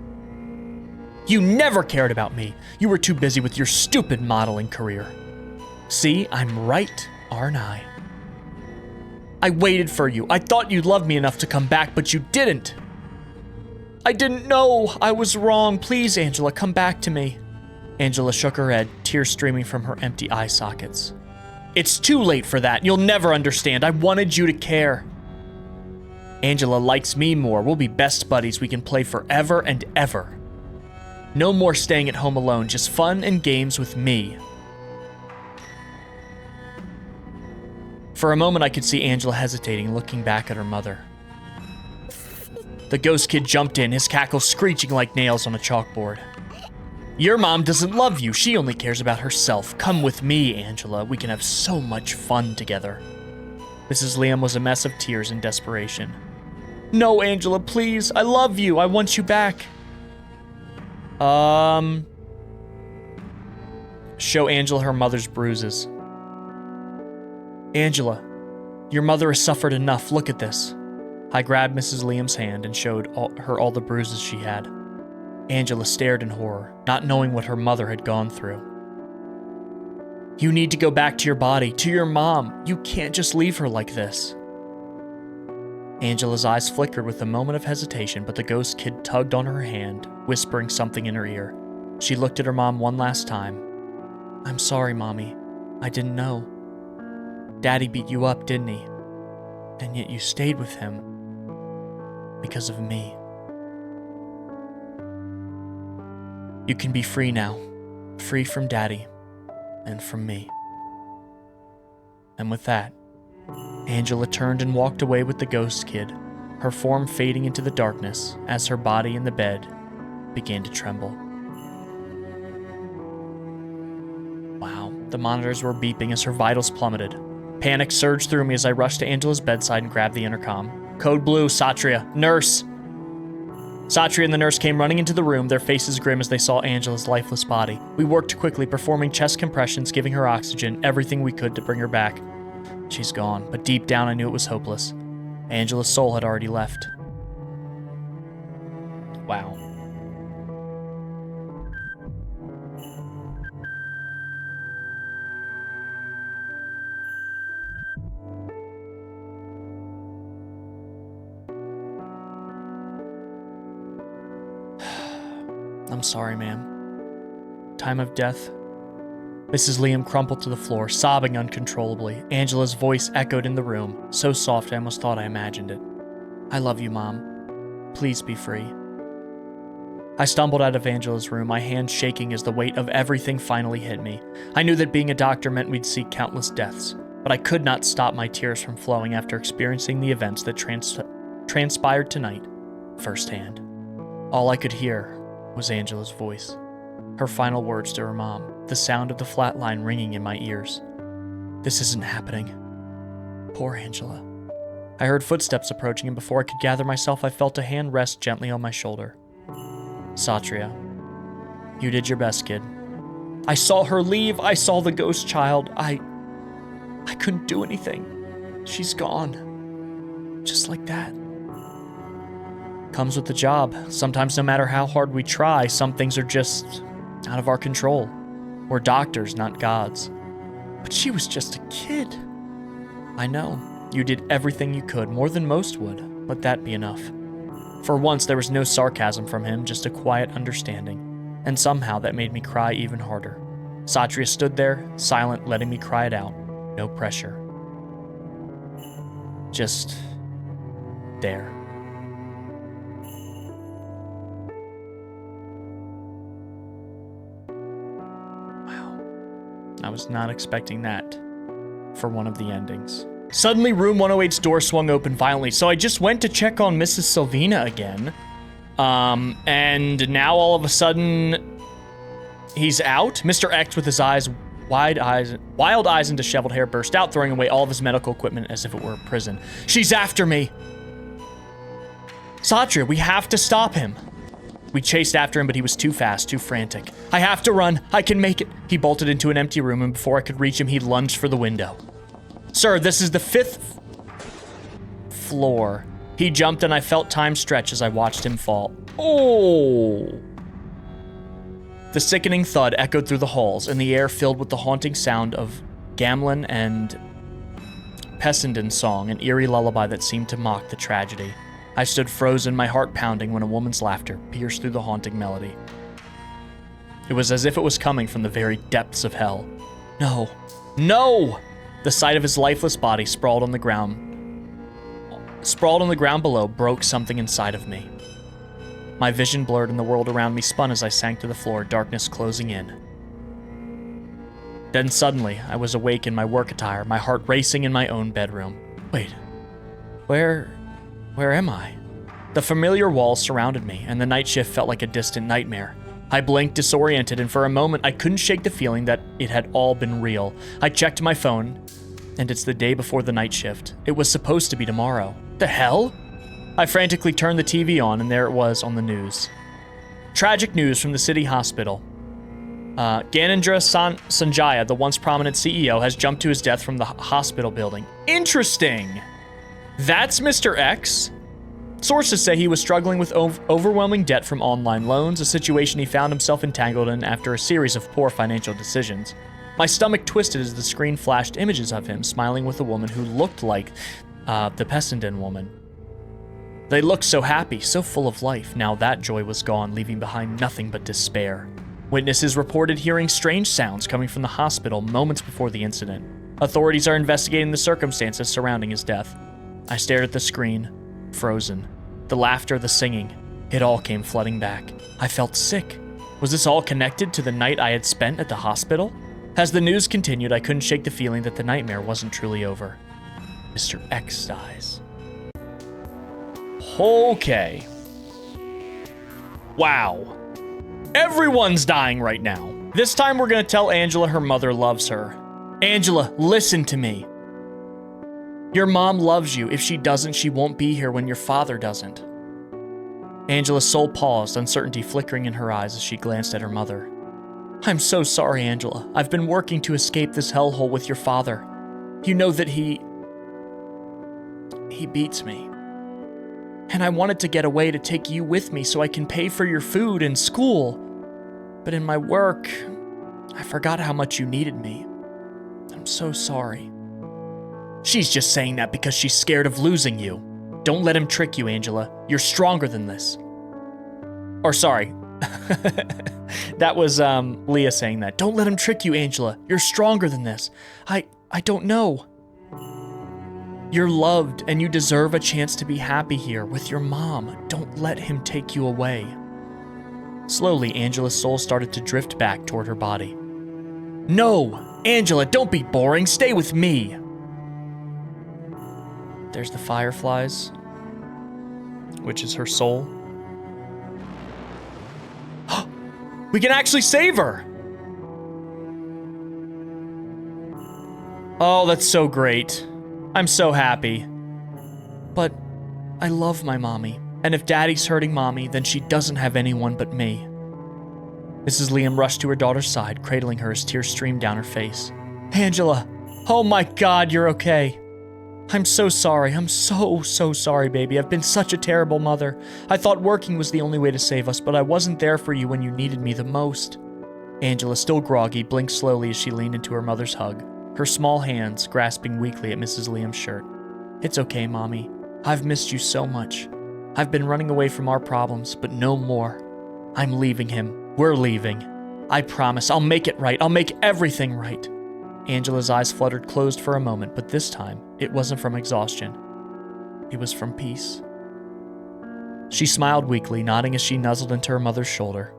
You never cared about me. You were too busy with your stupid modeling career. See, I'm right, aren't I? I waited for you. I thought you'd love me enough to come back, but you didn't. I didn't know. I was wrong. Please, Angela, come back to me. Angela shook her head, tears streaming from her empty eye sockets. It's too late for that. You'll never understand. I wanted you to care. Angela likes me more. We'll be best buddies. We can play forever and ever. No more staying at home alone, just fun and games with me. For a moment, I could see Angela hesitating, looking back at her mother. The ghost kid jumped in, his cackle screeching like nails on a chalkboard. Your mom doesn't love you. She only cares about herself. Come with me, Angela. We can have so much fun together. Mrs. Liam was a mess of tears and desperation. No, Angela, please. I love you. I want you back. Show Angela her mother's bruises. Angela, your mother has suffered enough. Look at this. I grabbed Mrs. Liam's hand and showed her all the bruises she had. Angela stared in horror, not knowing what her mother had gone through. You need to go back to your body, to your mom. You can't just leave her like this. Angela's eyes flickered with a moment of hesitation, but the ghost kid tugged on her hand, whispering something in her ear. She looked at her mom one last time. I'm sorry, Mommy. I didn't know. Daddy beat you up, didn't he? And yet you stayed with him because of me. You can be free now, free from Daddy and from me. And with that, Angela turned and walked away with the ghost kid, her form fading into the darkness as her body in the bed began to tremble. Wow, the monitors were beeping as her vitals plummeted. Panic surged through me as I rushed to Angela's bedside and grabbed the intercom. Code blue, Satria, nurse! Satria and the nurse came running into the room, their faces grim as they saw Angela's lifeless body. We worked quickly, performing chest compressions, giving her oxygen, everything we could to bring her back. She's gone, but deep down I knew it was hopeless. Angela's soul had already left. Wow. I'm sorry, ma'am. Time of death. Mrs. Liam crumpled to the floor, sobbing uncontrollably. Angela's voice echoed in the room, so soft I almost thought I imagined it. I love you, Mom. Please be free. I stumbled out of Angela's room, my hands shaking as the weight of everything finally hit me. I knew that being a doctor meant we'd see countless deaths, but I could not stop my tears from flowing after experiencing the events that transpired tonight firsthand. All I could hear was Angela's voice, her final words to her mom, the sound of the flat line ringing in my ears. This isn't happening. Poor Angela. I heard footsteps approaching, and before I could gather myself, I felt a hand rest gently on my shoulder. Satria, you did your best, kid. I saw her leave. I saw the ghost child. I couldn't do anything. She's gone. Just like that. Comes with the job. Sometimes no matter how hard we try, some things are just out of our control. We're doctors, not gods. But she was just a kid. I know. You did everything you could, more than most would. Let that be enough. For once, there was no sarcasm from him, just a quiet understanding. And somehow that made me cry even harder. Satria stood there, silent, letting me cry it out. No pressure. Just there. I was not expecting that for one of the endings. Suddenly, room 108's door swung open violently, so I just went to check on Mrs. Sylvina again. And now all of a sudden, he's out. Mr. X, with his wild eyes and disheveled hair, burst out, throwing away all of his medical equipment as if it were a prison. She's after me! Satria, we have to stop him. We chased after him, but he was too fast, too frantic. I have to run. I can make it. He bolted into an empty room, and before I could reach him, he lunged for the window. Sir, this is the 5th floor. He jumped, and I felt time stretch as I watched him fall. Oh! The sickening thud echoed through the halls, and the air filled with the haunting sound of Gamlin and Pessenden's song, an eerie lullaby that seemed to mock the tragedy. I stood frozen, my heart pounding, when a woman's laughter pierced through the haunting melody. It was as if it was coming from the very depths of hell. No. No! The sight of his lifeless body sprawled on the ground below broke something inside of me. My vision blurred and the world around me spun as I sank to the floor, darkness closing in. Then suddenly, I was awake in my work attire, my heart racing in my own bedroom. Wait, where am I? The familiar walls surrounded me, and the night shift felt like a distant nightmare. I blinked, disoriented, and for a moment I couldn't shake the feeling that it had all been real. I checked my phone, and it's the day before the night shift. It was supposed to be tomorrow. The hell? I frantically turned the TV on, and there it was on the news. Tragic news from the city hospital. Ganendra Sanjaya, the once prominent CEO, has jumped to his death from the hospital building. Interesting! That's Mr. X? Sources say he was struggling with overwhelming debt from online loans, a situation he found himself entangled in after a series of poor financial decisions. My stomach twisted as the screen flashed images of him smiling with a woman who looked like the Pessenden woman. They looked so happy, so full of life. Now that joy was gone, leaving behind nothing but despair. Witnesses reported hearing strange sounds coming from the hospital moments before the incident. Authorities are investigating the circumstances surrounding his death. I stared at the screen, frozen. The laughter, the singing, it all came flooding back. I felt sick. Was this all connected to the night I had spent at the hospital? As the news continued, I couldn't shake the feeling that the nightmare wasn't truly over. Mr. X dies. Okay. Wow. Everyone's dying right now. This time we're gonna tell Angela her mother loves her. Angela, listen to me. Your mom loves you. If she doesn't, she won't be here when your father doesn't. Angela's soul paused, uncertainty flickering in her eyes as she glanced at her mother. I'm so sorry, Angela. I've been working to escape this hellhole with your father. You know that he beats me. And I wanted to get away to take you with me so I can pay for your food and school. But in my work, I forgot how much you needed me. I'm so sorry. She's just saying that because she's scared of losing you. Don't let him trick you, Angela. You're stronger than this. Or sorry. That was Leah saying that. Don't let him trick you, Angela. You're stronger than this. I don't know. You're loved, and you deserve a chance to be happy here with your mom. Don't let him take you away. Slowly, Angela's soul started to drift back toward her body. No! Angela, don't be boring. Stay with me. There's the fireflies, which is her soul. We can actually save her! Oh, that's so great. I'm so happy. But I love my mommy, and if Daddy's hurting Mommy, then she doesn't have anyone but me. Mrs. Liam rushed to her daughter's side, cradling her as tears streamed down her face. Angela! Oh my God, you're okay. I'm so sorry. I'm so sorry, baby. I've been such a terrible mother. I thought working was the only way to save us, but I wasn't there for you when you needed me the most. Angela, still groggy, blinked slowly as she leaned into her mother's hug, her small hands grasping weakly at Mrs. Liam's shirt. It's okay, Mommy. I've missed you so much. I've been running away from our problems, but no more. I'm leaving him. We're leaving. I promise. I'll make it right. I'll make everything right. Angela's eyes fluttered closed for a moment, but this time, it wasn't from exhaustion. It was from peace. She smiled weakly, nodding as she nuzzled into her mother's shoulder.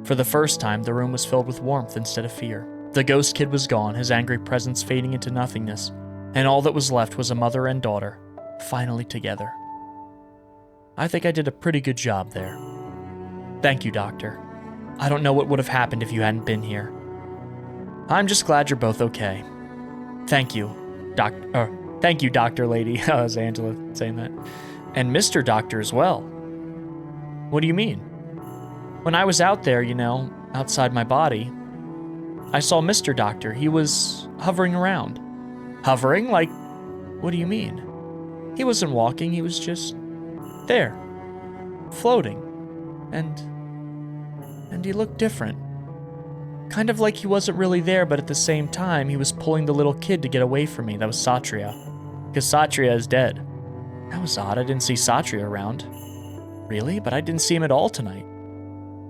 For the first time, the room was filled with warmth instead of fear. The ghost kid was gone, his angry presence fading into nothingness, and all that was left was a mother and daughter, finally together. I think I did a pretty good job there. Thank you, Doctor. I don't know what would have happened if you hadn't been here. I'm just glad you're both okay. Thank you, Thank you, Doctor Lady. That was Angela saying that. And Mr. Doctor as well. What do you mean? When I was out there, outside my body, I saw Mr. Doctor. He was hovering around. Hovering? Like, what do you mean? He wasn't walking, he was just there, floating. And he looked different. Kind of like he wasn't really there, but at the same time, he was pulling the little kid to get away from me. That was Satria. Because Satria is dead. That was odd, I didn't see Satria around. Really? But I didn't see him at all tonight.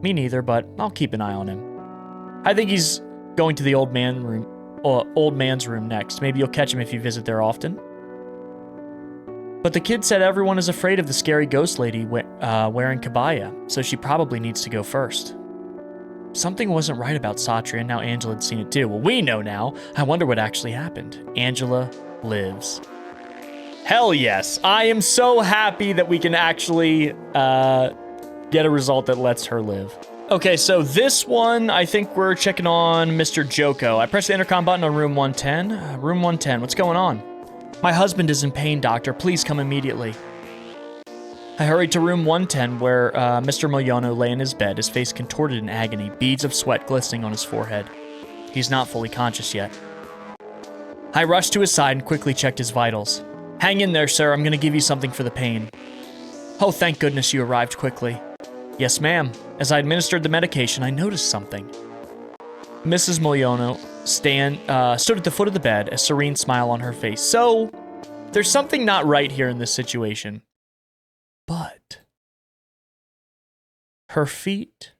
Me neither, but I'll keep an eye on him. I think he's going to the old man's room next. Maybe you'll catch him if you visit there often. But the kid said everyone is afraid of the scary ghost lady wearing kabaya, so she probably needs to go first. Something wasn't right about Satria, and now Angela had seen it too. Well, we know now. I wonder what actually happened. Angela lives. Hell yes. I am so happy that we can actually get a result that lets her live. Okay, so this one, I think we're checking on Mr. Joko. I pressed the intercom button on room 110. Room 110, what's going on? My husband is in pain, doctor. Please come immediately. I hurried to room 110 where Mr. Moyono lay in his bed, his face contorted in agony, beads of sweat glistening on his forehead. He's not fully conscious yet. I rushed to his side and quickly checked his vitals. Hang in there, sir. I'm going to give you something for the pain. Oh, thank goodness you arrived quickly. Yes, ma'am. As I administered the medication, I noticed something. Mrs. Moyono stood at the foot of the bed, a serene smile on her face. So, there's something not right here in this situation. But her feet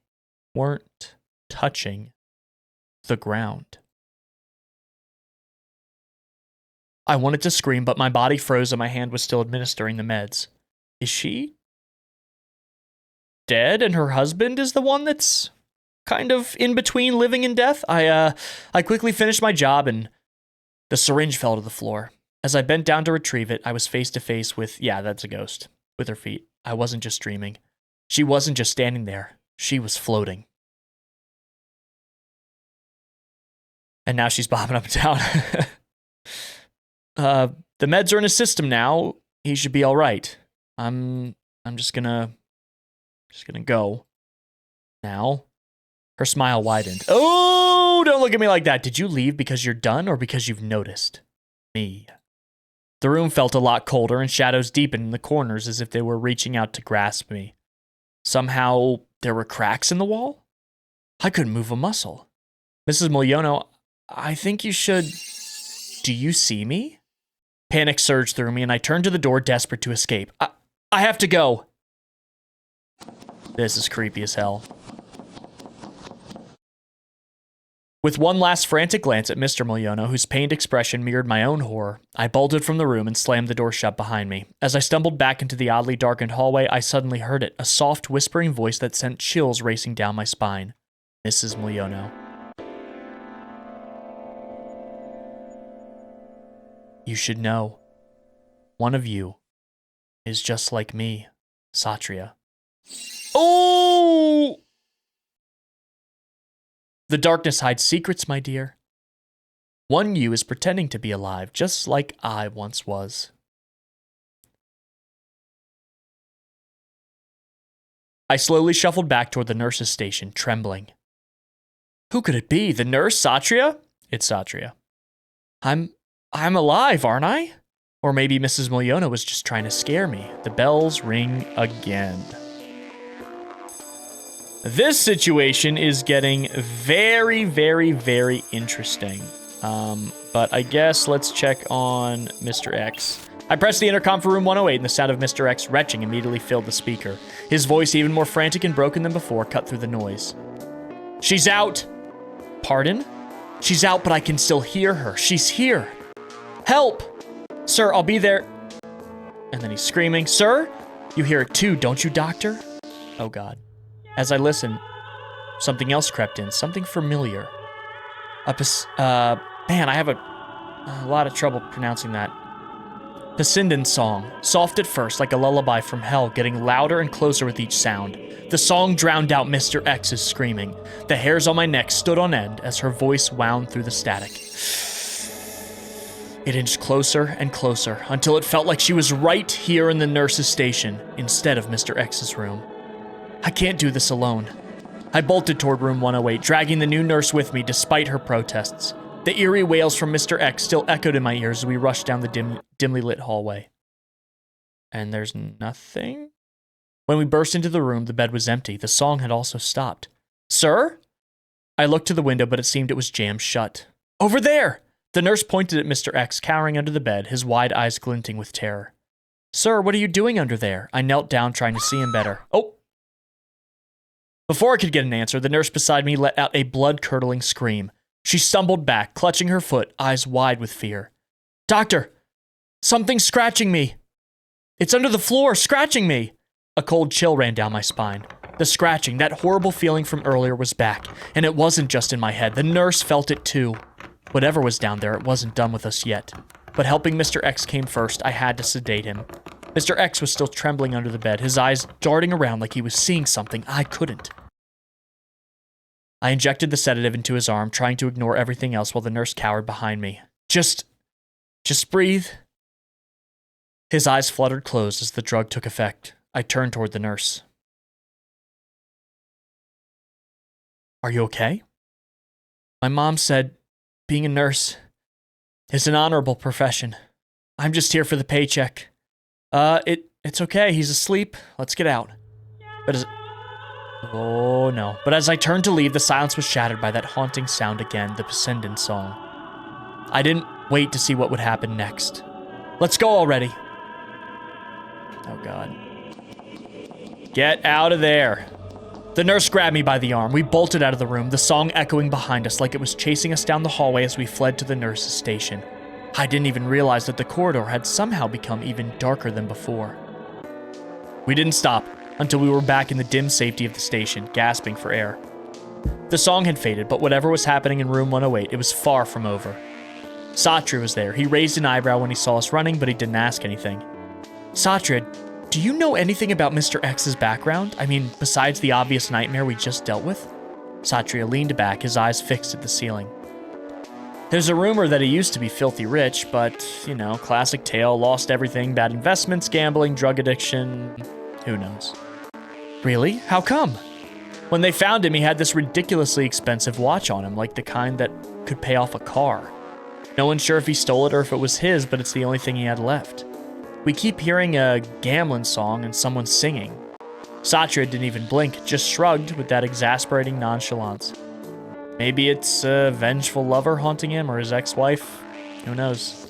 weren't touching the ground. I wanted to scream, but my body froze and my hand was still administering the meds. Is she dead and her husband is the one that's kind of in between living and death? I quickly finished my job and the syringe fell to the floor. As I bent down to retrieve it, I was face to face with, yeah, that's a ghost. With her feet. I wasn't just dreaming. She wasn't just standing there. She was floating. And now she's bobbing up and down. The meds are in his system now. He should be all right. I'm just gonna go. Now. Her smile widened. Oh, don't look at me like that. Did you leave because you're done or because you've noticed me? The room felt a lot colder and shadows deepened in the corners as if they were reaching out to grasp me. Somehow, there were cracks in the wall? I couldn't move a muscle. Mrs. Moyono, I think you should... Do you see me? Panic surged through me and I turned to the door, desperate to escape. I have to go. This is creepy as hell. With one last frantic glance at Mr. Moyono, whose pained expression mirrored my own horror, I bolted from the room and slammed the door shut behind me. As I stumbled back into the oddly darkened hallway, I suddenly heard it, a soft, whispering voice that sent chills racing down my spine. Mrs. Moyono. You should know. One of you is just like me, Satria. Oh! The darkness hides secrets, my dear. One you is pretending to be alive, just like I once was. I slowly shuffled back toward the nurse's station, trembling. Who could it be? The nurse, Satria? It's Satria. I'm alive, aren't I? Or maybe Mrs. Moyono was just trying to scare me. The bells ring again. This situation is getting very, very, very interesting. But I guess let's check on Mr. X. I pressed the intercom for room 108 and the sound of Mr. X retching immediately filled the speaker. His voice, even more frantic and broken than before, cut through the noise. She's out! Pardon? She's out, but I can still hear her. She's here. Help! Sir, I'll be there. And then he's screaming, Sir? You hear it too, don't you, doctor? Oh, God. As I listened, something else crept in, something familiar. Man, I have a lot of trouble pronouncing that. Pasindan song, soft at first, like a lullaby from hell, getting louder and closer with each sound. The song drowned out Mr. X's screaming. The hairs on my neck stood on end as her voice wound through the static. It inched closer and closer, until it felt like she was right here in the nurse's station, instead of Mr. X's room. I can't do this alone. I bolted toward room 108, dragging the new nurse with me despite her protests. The eerie wails from Mr. X still echoed in my ears as we rushed down the dimly lit hallway. And there's nothing? When we burst into the room, the bed was empty. The song had also stopped. Sir? I looked to the window, but it seemed it was jammed shut. Over there! The nurse pointed at Mr. X, cowering under the bed, his wide eyes glinting with terror. Sir, what are you doing under there? I knelt down, trying to see him better. Oh! Before I could get an answer, the nurse beside me let out a blood-curdling scream. She stumbled back, clutching her foot, eyes wide with fear. Doctor! Something's scratching me! It's under the floor, scratching me! A cold chill ran down my spine. The scratching, that horrible feeling from earlier, was back, and it wasn't just in my head. The nurse felt it too. Whatever was down there, it wasn't done with us yet. But helping Mr. X came first. I had to sedate him. Mr. X was still trembling under the bed, his eyes darting around like he was seeing something I couldn't. I injected the sedative into his arm, trying to ignore everything else while the nurse cowered behind me. Just breathe. His eyes fluttered closed as the drug took effect. I turned toward the nurse. Are you okay? My mom said being a nurse is an honorable profession. I'm just here for the paycheck. It's okay. He's asleep. Let's get out. Oh no. But as I turned to leave, the silence was shattered by that haunting sound again, the Pasindon song. I didn't wait to see what would happen next. Let's go already. Oh God. Get out of there. The nurse grabbed me by the arm. We bolted out of the room, the song echoing behind us like it was chasing us down the hallway as we fled to the nurse's station. I didn't even realize that the corridor had somehow become even darker than before. We didn't stop until we were back in the dim safety of the station, gasping for air. The song had faded, but whatever was happening in room 108, it was far from over. Satri was there. He raised an eyebrow when he saw us running, but he didn't ask anything. Satri, do you know anything about Mr. X's background? I mean, besides the obvious nightmare we just dealt with? Satria leaned back, his eyes fixed at the ceiling. There's a rumor that he used to be filthy rich, but, you know, classic tale, lost everything, bad investments, gambling, drug addiction, who knows. Really? How come? When they found him, he had this ridiculously expensive watch on him, like the kind that could pay off a car. No one's sure if he stole it or if it was his, but it's the only thing he had left. We keep hearing a gambling song and someone singing. Satria didn't even blink, just shrugged with that exasperating nonchalance. Maybe it's a vengeful lover haunting him or his ex-wife. Who knows?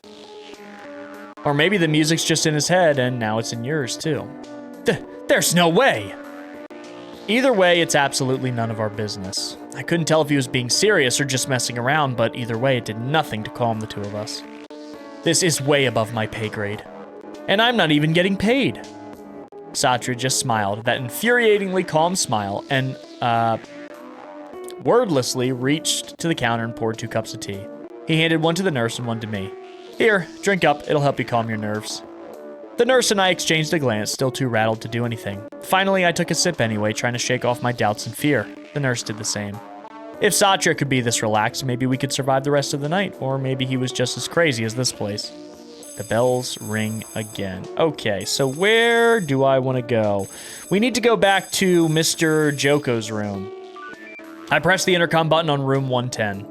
Or maybe the music's just in his head and now it's in yours too. There's no way! Either way, it's absolutely none of our business. I couldn't tell if he was being serious or just messing around, but either way, it did nothing to calm the two of us. This is way above my pay grade. And I'm not even getting paid. Satria just smiled, that infuriatingly calm smile, and, wordlessly reached to the counter and poured 2 cups of tea. He handed one to the nurse and one to me. Here, drink up, it'll help you calm your nerves. The nurse and I exchanged a glance, still too rattled to do anything. Finally, I took a sip anyway, trying to shake off my doubts and fear. The nurse did the same. If Satria could be this relaxed, maybe we could survive the rest of the night, or maybe he was just as crazy as this place. The bells ring again. Okay, so where do I want to go? We need to go back to Mr. Joko's room. I pressed the intercom button on room 110.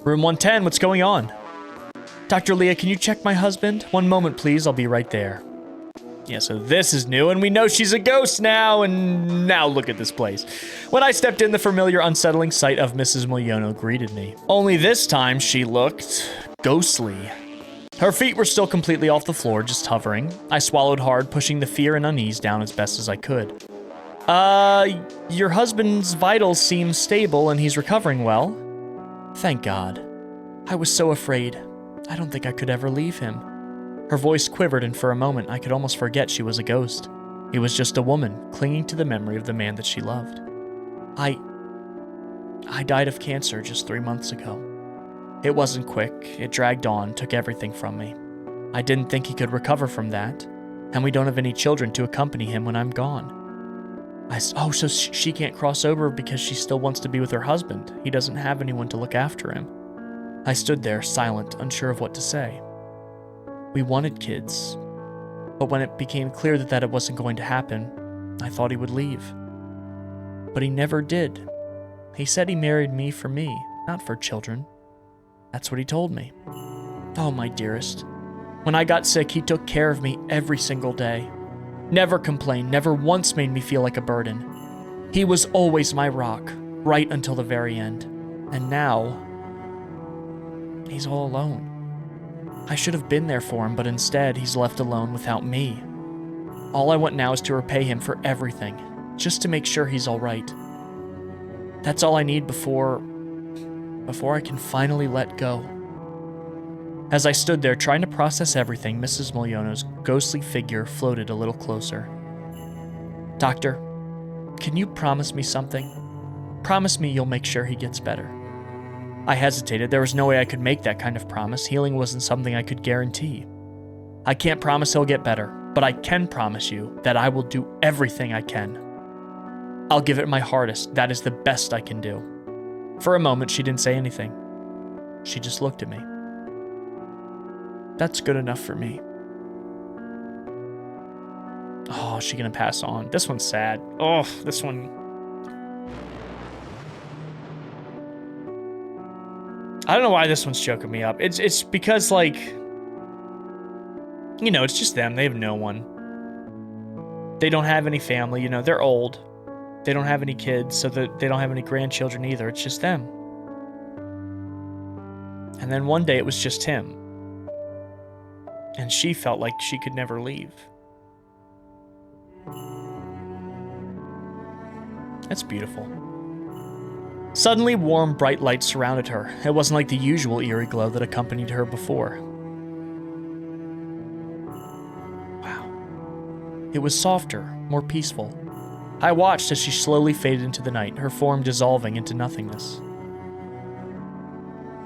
Room 110, what's going on? Dr. Leah, can you check my husband? One moment, please. I'll be right there. Yeah, so this is new, and we know she's a ghost now, and now look at this place. When I stepped in, the familiar, unsettling sight of Mrs. Miliono greeted me. Only this time, she looked ghostly. Her feet were still completely off the floor, just hovering. I swallowed hard, pushing the fear and unease down as best as I could. Your husband's vitals seem stable, and he's recovering well. Thank God. I was so afraid. I don't think I could ever leave him. Her voice quivered, and for a moment, I could almost forget she was a ghost. He was just a woman, clinging to the memory of the man that she loved. I died of cancer just 3 months ago. It wasn't quick. It dragged on, took everything from me. I didn't think he could recover from that, and we don't have any children to accompany him when I'm gone. So she can't cross over because she still wants to be with her husband. He doesn't have anyone to look after him. I stood there, silent, unsure of what to say. We wanted kids, but when it became clear that it wasn't going to happen, I thought he would leave. But he never did. He said he married me for me, not for children. That's what he told me. Oh, my dearest. When I got sick, he took care of me every single day. Never complained, never once made me feel like a burden. He was always my rock, right until the very end. And now, he's all alone. I should have been there for him, but instead, he's left alone without me. All I want now is to repay him for everything, just to make sure he's all right. That's all I need before I can finally let go. As I stood there trying to process everything, Mrs. Miliono's ghostly figure floated a little closer. Doctor, can you promise me something? Promise me you'll make sure he gets better. I hesitated. There was no way I could make that kind of promise. Healing wasn't something I could guarantee. I can't promise he'll get better, but I can promise you that I will do everything I can. I'll give it my hardest. That is the best I can do. For a moment, she didn't say anything. She just looked at me. That's good enough for me. Oh, is she gonna pass on? This one's sad. Oh, this one. I don't know why this one's choking me up. It's because, like, you know, it's just them. They have no one. They don't have any family, you know, they're old. They don't have any kids, so that they don't have any grandchildren either. It's just them. And then one day it was just him. And she felt like she could never leave. That's beautiful. Suddenly, warm, bright light surrounded her. It wasn't like the usual eerie glow that accompanied her before. Wow. It was softer, more peaceful. I watched as she slowly faded into the night, her form dissolving into nothingness.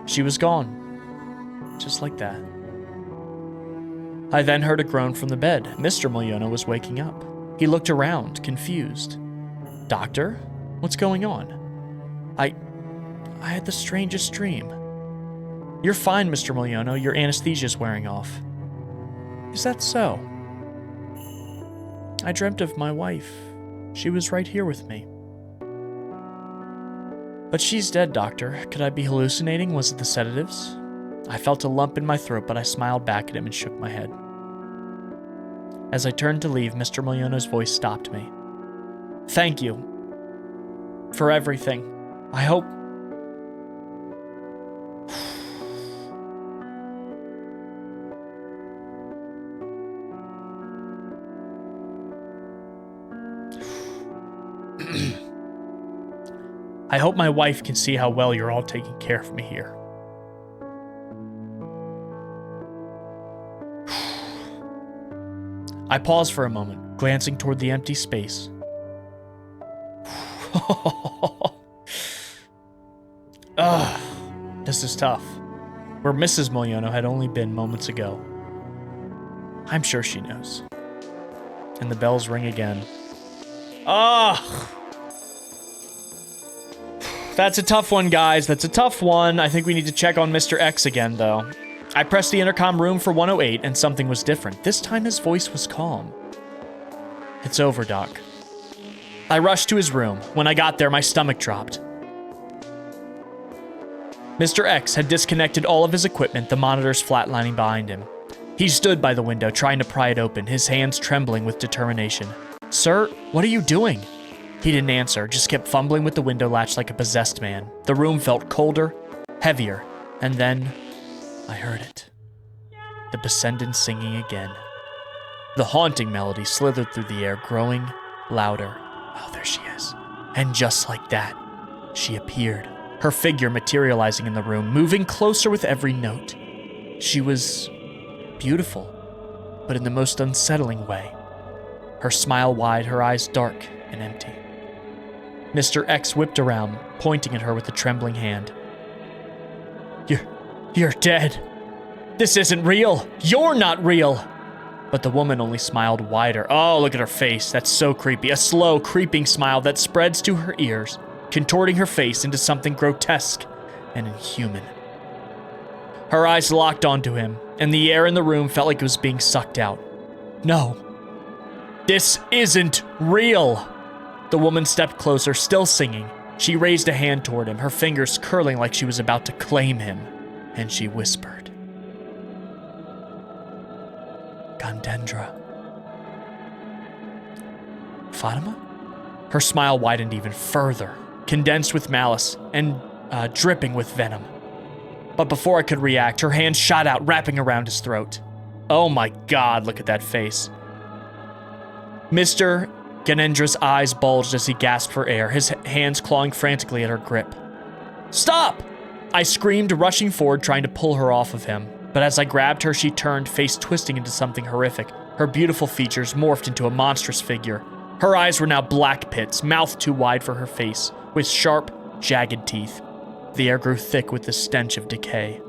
She was gone. Just like that. I then heard a groan from the bed. Mr. Miliono was waking up. He looked around, confused. Doctor? What's going on? I had the strangest dream. You're fine, Mr. Miliono. Your anesthesia's wearing off. Is that so? I dreamt of my wife. She was right here with me. But she's dead, Doctor. Could I be hallucinating? Was it the sedatives? I felt a lump in my throat, but I smiled back at him and shook my head. As I turned to leave, Mr. Miliono's voice stopped me. Thank you. For everything. I hope... I hope my wife can see how well you're all taking care of me here. I paused for a moment, glancing toward the empty space. Ugh, this is tough. Where Mrs. Miliono had only been moments ago. I'm sure she knows. And the bells ring again. Ugh! That's a tough one, guys. That's a tough one. I think we need to check on Mr. X again, though. I pressed the intercom room for 108, and something was different. This time his voice was calm. It's over, Doc. I rushed to his room. When I got there, my stomach dropped. Mr. X had disconnected all of his equipment, the monitors flatlining behind him. He stood by the window, trying to pry it open, his hands trembling with determination. Sir, what are you doing? He didn't answer, just kept fumbling with the window latch like a possessed man. The room felt colder, heavier, and then I heard it. The Descendants singing again. The haunting melody slithered through the air, growing louder. Oh, there she is. And just like that, she appeared, her figure materializing in the room, moving closer with every note. She was beautiful, but in the most unsettling way. Her smile wide, her eyes dark and empty. Mr. X whipped around, pointing at her with a trembling hand. You're dead. This isn't real. You're not real. But the woman only smiled wider. Oh, look at her face. That's so creepy. A slow, creeping smile that spreads to her ears, contorting her face into something grotesque and inhuman. Her eyes locked onto him, and the air in the room felt like it was being sucked out. No. This isn't real. The woman stepped closer, still singing. She raised a hand toward him, her fingers curling like she was about to claim him, and she whispered, Gandendra. Fatima? Her smile widened even further. condensed with malice, and dripping with venom. But before I could react, her hand shot out, wrapping around his throat. Oh my God, look at that face. Mr. Ganendra's eyes bulged as he gasped for air, his hands clawing frantically at her grip. Stop! I screamed, rushing forward, trying to pull her off of him. But as I grabbed her, she turned, face twisting into something horrific. Her beautiful features morphed into a monstrous figure. Her eyes were now black pits, mouth too wide for her face, with sharp, jagged teeth. The air grew thick with the stench of decay.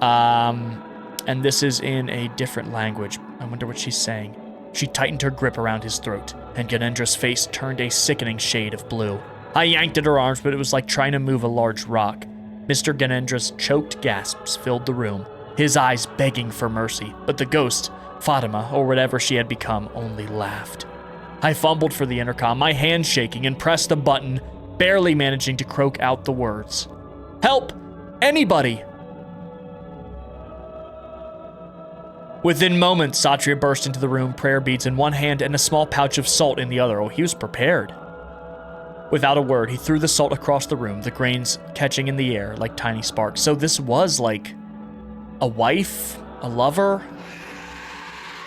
And this is in a different language. I wonder what she's saying. She tightened her grip around his throat, and Ganendra's face turned a sickening shade of blue. I yanked at her arms, but it was like trying to move a large rock. Mr. Ganendra's choked gasps filled the room, his eyes begging for mercy, but the ghost, Fatima, or whatever she had become, only laughed. I fumbled for the intercom, my hand shaking, and pressed the button, barely managing to croak out the words. Help! Anybody! Within moments, Satria burst into the room, prayer beads in one hand and a small pouch of salt in the other. Oh, he was prepared. Without a word, he threw the salt across the room, the grains catching in the air like tiny sparks. So this was like a wife, a lover.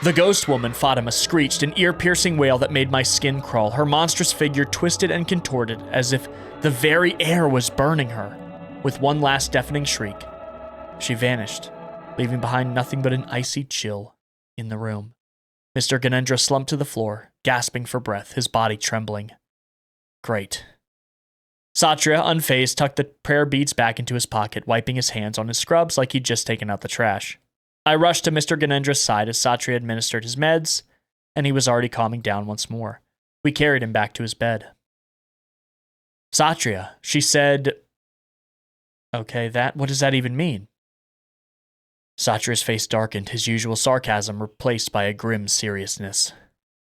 The ghost woman, Fatima, screeched, an ear-piercing wail that made my skin crawl. Her monstrous figure twisted and contorted as if the very air was burning her. With one last deafening shriek, she vanished, leaving behind nothing but an icy chill in the room. Mr. Ganendra slumped to the floor, gasping for breath, his body trembling. Great. Satria, unfazed, tucked the prayer beads back into his pocket, wiping his hands on his scrubs like he'd just taken out the trash. I rushed to Mr. Ganendra's side as Satria administered his meds, and he was already calming down once more. We carried him back to his bed. Satria, she said... Okay, what does that even mean? Satria's face darkened, his usual sarcasm replaced by a grim seriousness.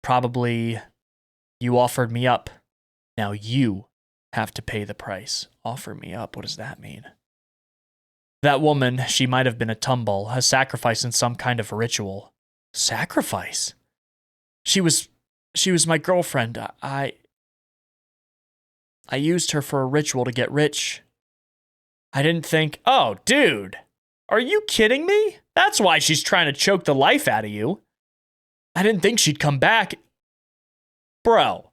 Probably, you offered me up. Now you have to pay the price. Offer me up, what does that mean? That woman, she might have been a tumbal, a sacrifice in some kind of ritual. Sacrifice? She was my girlfriend. I used her for a ritual to get rich. I didn't think, oh, dude, are you kidding me? That's why she's trying to choke the life out of you. I didn't think she'd come back. Bro,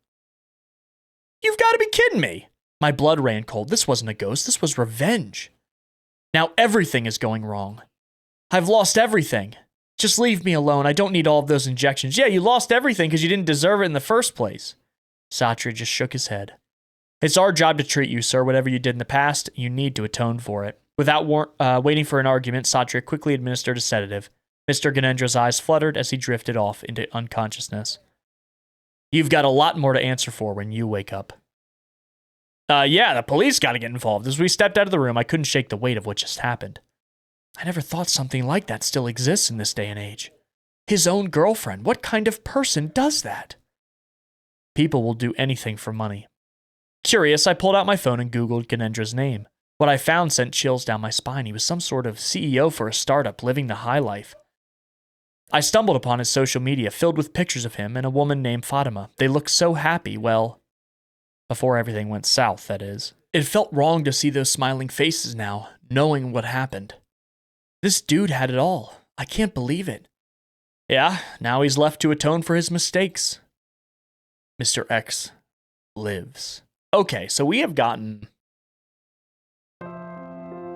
you've got to be kidding me. My blood ran cold. This wasn't a ghost. This was revenge. Now everything is going wrong. I've lost everything. Just leave me alone. I don't need all of those injections. Yeah, you lost everything because you didn't deserve it in the first place. Satria just shook his head. It's our job to treat you, sir. Whatever you did in the past, you need to atone for it. Without waiting for an argument, Satria quickly administered a sedative. Mr. Ganendra's eyes fluttered as he drifted off into unconsciousness. You've got a lot more to answer for when you wake up. Yeah, the police got to get involved. As we stepped out of the room, I couldn't shake the weight of what just happened. I never thought something like that still exists in this day and age. His own girlfriend. What kind of person does that? People will do anything for money. Curious, I pulled out my phone and Googled Ganendra's name. What I found sent chills down my spine. He was some sort of CEO for a startup, living the high life. I stumbled upon his social media, filled with pictures of him and a woman named Fatima. They looked so happy, well, before everything went south, that is. It felt wrong to see those smiling faces now, knowing what happened. This dude had it all. I can't believe it. Yeah, now he's left to atone for his mistakes. Mr. X lives. Okay, so we have gotten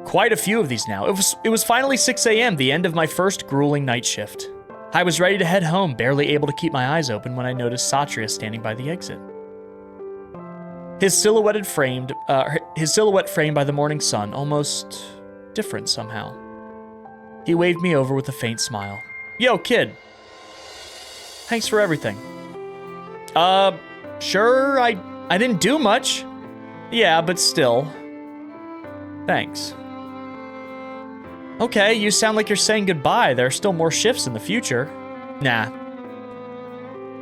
quite a few of these now. It was finally 6 a.m., the end of my first grueling night shift. I was ready to head home, barely able to keep my eyes open when I noticed Satria standing by the exit. His silhouette framed by the morning sun, almost different somehow. He waved me over with a faint smile. Yo, kid. Thanks for everything. Sure, I didn't do much. Yeah, but still. Thanks. Okay, you sound like you're saying goodbye. There are still more shifts in the future. Nah.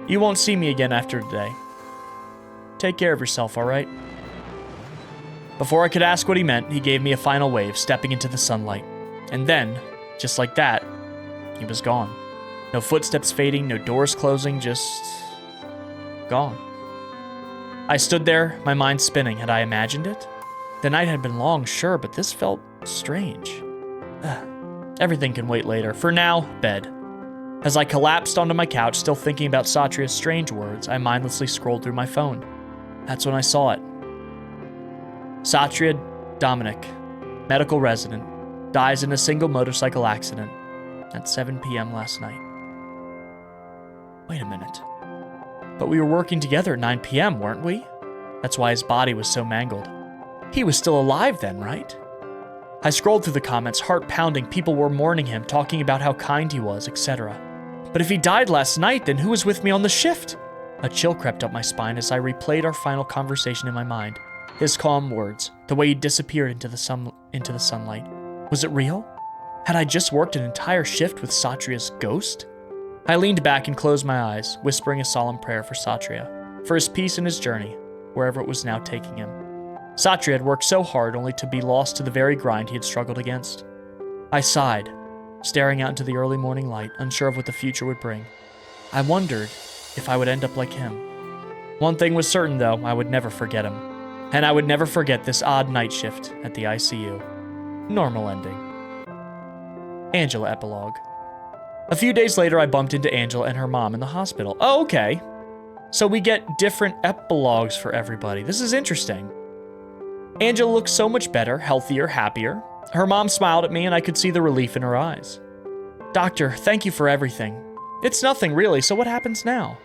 You won't see me again after today. Take care of yourself, alright? Before I could ask what he meant, he gave me a final wave, stepping into the sunlight. And then, just like that, he was gone. No footsteps fading, no doors closing, just gone. I stood there, my mind spinning. Had I imagined it? The night had been long, sure, but this felt strange. Everything can wait later. For now, bed. As I collapsed onto my couch, still thinking about Satria's strange words, I mindlessly scrolled through my phone. That's when I saw it. Satria Dominic, medical resident, dies in a single motorcycle accident at 7 p.m. last night. Wait a minute. But we were working together at 9 p.m., weren't we? That's why his body was so mangled. He was still alive then, right? I scrolled through the comments, heart pounding. People were mourning him, talking about how kind he was, etc. But if he died last night, then who was with me on the shift? A chill crept up my spine as I replayed our final conversation in my mind. His calm words, the way he disappeared into the sunlight. Was it real? Had I just worked an entire shift with Satria's ghost? I leaned back and closed my eyes, whispering a solemn prayer for Satria, for his peace in his journey, wherever it was now taking him. Satria had worked so hard only to be lost to the very grind he had struggled against. I sighed, staring out into the early morning light, unsure of what the future would bring. I wondered if I would end up like him. One thing was certain, though, I would never forget him. And I would never forget this odd night shift at the ICU. Normal ending. Angela epilogue. A few days later, I bumped into Angela and her mom in the hospital. Oh, okay. So we get different epilogues for everybody. This is interesting. Angela looked so much better, healthier, happier. Her mom smiled at me and I could see the relief in her eyes. Doctor, thank you for everything. It's nothing really, so what happens now?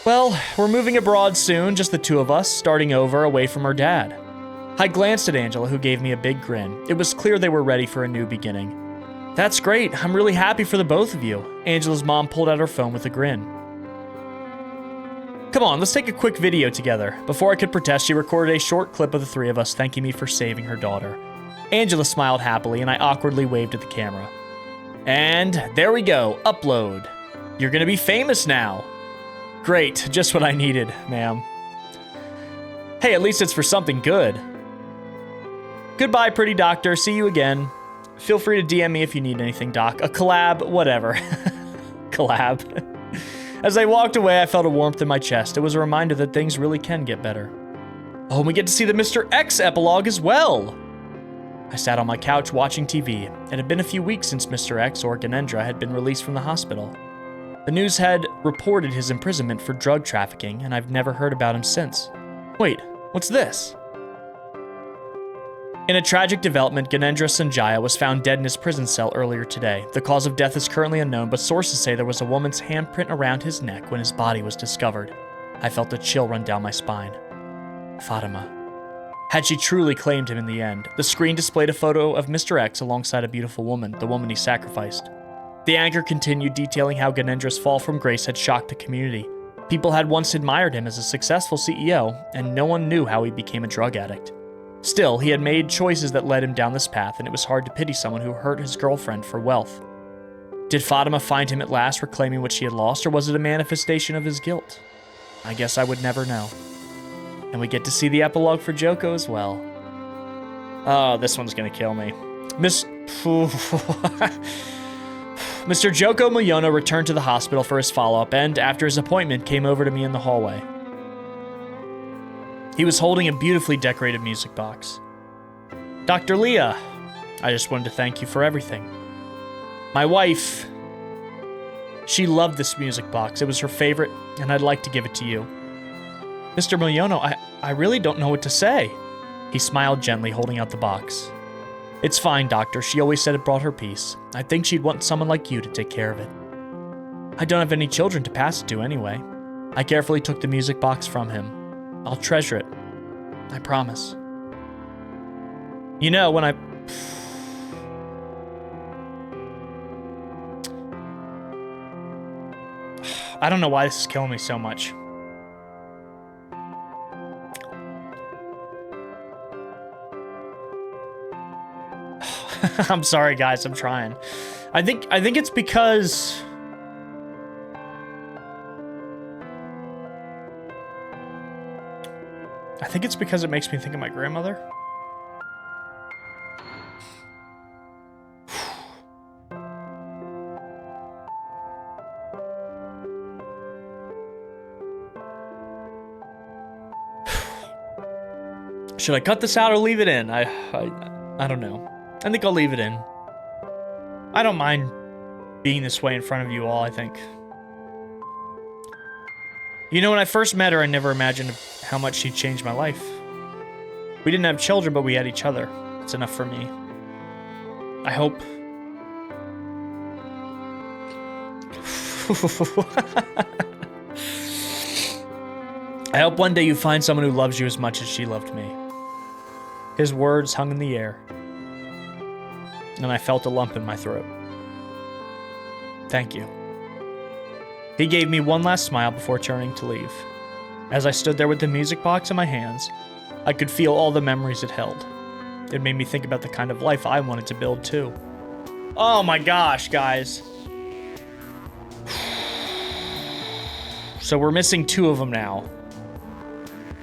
Well, we're moving abroad soon, just the two of us, starting over away from her dad. I glanced at Angela, who gave me a big grin. It was clear they were ready for a new beginning. That's great. I'm really happy for the both of you. Angela's mom pulled out her phone with a grin. Come on, let's take a quick video together. Before I could protest, she recorded a short clip of the three of us thanking me for saving her daughter. Angela smiled happily, and I awkwardly waved at the camera. And there we go. Upload. You're gonna be famous now. Great, just what I needed, ma'am. Hey, at least it's for something good. Goodbye, pretty doctor. See you again. Feel free to DM me if you need anything, doc. A collab, whatever. Collab. As I walked away, I felt a warmth in my chest. It was a reminder that things really can get better. Oh, and we get to see the Mr. X epilogue as well. I sat on my couch watching TV. It had been a few weeks since Mr. X, or Ganendra, had been released from the hospital. The news had reported his imprisonment for drug trafficking, and I've never heard about him since. Wait, what's this? In a tragic development, Ganendra Sanjaya was found dead in his prison cell earlier today. The cause of death is currently unknown, but sources say there was a woman's handprint around his neck when his body was discovered. I felt a chill run down my spine. Fatima. Had she truly claimed him in the end? The screen displayed a photo of Mr. X alongside a beautiful woman, the woman he sacrificed. The anchor continued detailing how Ganendra's fall from grace had shocked the community. People had once admired him as a successful CEO, and no one knew how he became a drug addict. Still, he had made choices that led him down this path, and it was hard to pity someone who hurt his girlfriend for wealth. Did Fatima find him at last, reclaiming what she had lost, or was it a manifestation of his guilt? I guess I would never know. And we get to see the epilogue for Joko as well. Oh, this one's gonna kill me. Mr. Joko Mulyono returned to the hospital for his follow-up and, after his appointment, came over to me in the hallway. He was holding a beautifully decorated music box. Dr. Leah, I just wanted to thank you for everything. My wife, she loved this music box. It was her favorite, and I'd like to give it to you. Mr. Mulyono, I really don't know what to say. He smiled gently, holding out the box. It's fine, Doctor. She always said it brought her peace. I think she'd want someone like you to take care of it. I don't have any children to pass it to anyway. I carefully took the music box from him. I'll treasure it. I promise. You know, when I don't know why this is killing me so much. I'm sorry, guys. I'm trying. I think it's because it makes me think of my grandmother. Should I cut this out or leave it in? I don't know. I think I'll leave it in. I don't mind being this way in front of you all, I think. You know, when I first met her, I never imagined how much she'd changed my life. We didn't have children, but we had each other. It's enough for me. I hope... I hope one day you find someone who loves you as much as she loved me. His words hung in the air, and I felt a lump in my throat. Thank you. He gave me one last smile before turning to leave. As I stood there with the music box in my hands, I could feel all the memories it held. It made me think about the kind of life I wanted to build too. Oh my gosh, guys. So we're missing 2 of them now.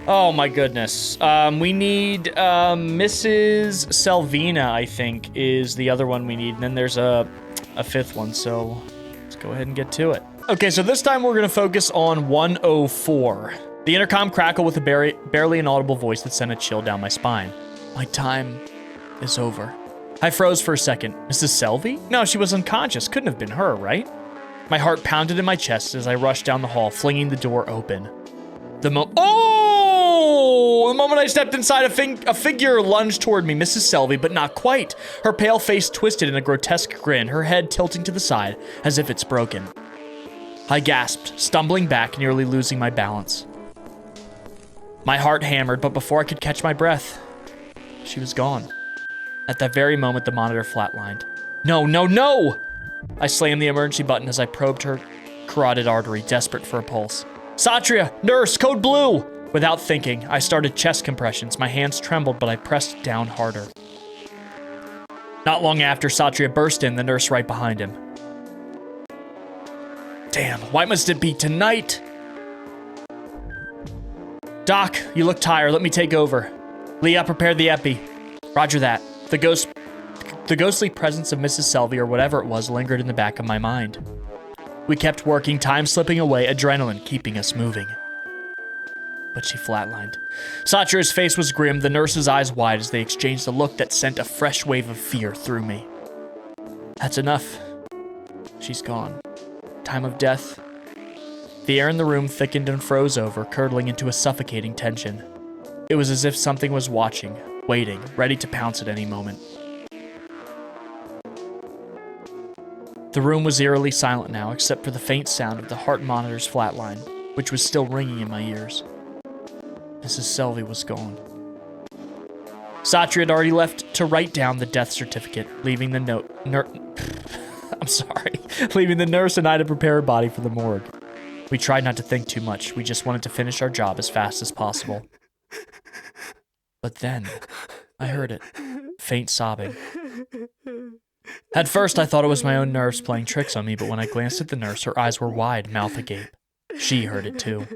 Oh my goodness. We need Mrs. Selvina, I think, is the other one we need. And then there's a 5th one, so let's go ahead and get to it. Okay, so this time we're going to focus on 104. The intercom crackled with a barely inaudible voice that sent a chill down my spine. My time is over. I froze for a second. Mrs. Selvey? No, she was unconscious. Couldn't have been her, right? My heart pounded in my chest as I rushed down the hall, flinging the door open. The moment I stepped inside, a figure lunged toward me, Mrs. Selvey, but not quite. Her pale face twisted in a grotesque grin, her head tilting to the side as if it's broken. I gasped, stumbling back, nearly losing my balance. My heart hammered, but before I could catch my breath, she was gone. At that very moment, the monitor flatlined. No, no, no! I slammed the emergency button as I probed her carotid artery, desperate for a pulse. Satria! Nurse! Code blue! Without thinking, I started chest compressions. My hands trembled, but I pressed down harder. Not long after, Satria burst in, the nurse right behind him. Damn, why must it be tonight? Doc, you look tired. Let me take over. Leah, prepare the epi. Roger that. The ghostly presence of Mrs. Selvey, or whatever it was, lingered in the back of my mind. We kept working, time slipping away, adrenaline keeping us moving. But she flatlined. Satria's face was grim, the nurse's eyes wide as they exchanged a look that sent a fresh wave of fear through me. That's enough. She's gone. Time of death. The air in the room thickened and froze over, curdling into a suffocating tension. It was as if something was watching, waiting, ready to pounce at any moment. The room was eerily silent now, except for the faint sound of the heart monitor's flatline, which was still ringing in my ears. Mrs. Selvey was gone. Satria had already left to write down the death certificate, leaving the leaving the nurse and I to prepare her body for the morgue. We tried not to think too much. We just wanted to finish our job as fast as possible. But then, I heard it. Faint sobbing. At first, I thought it was my own nerves playing tricks on me, but when I glanced at the nurse, her eyes were wide, mouth agape. She heard it too.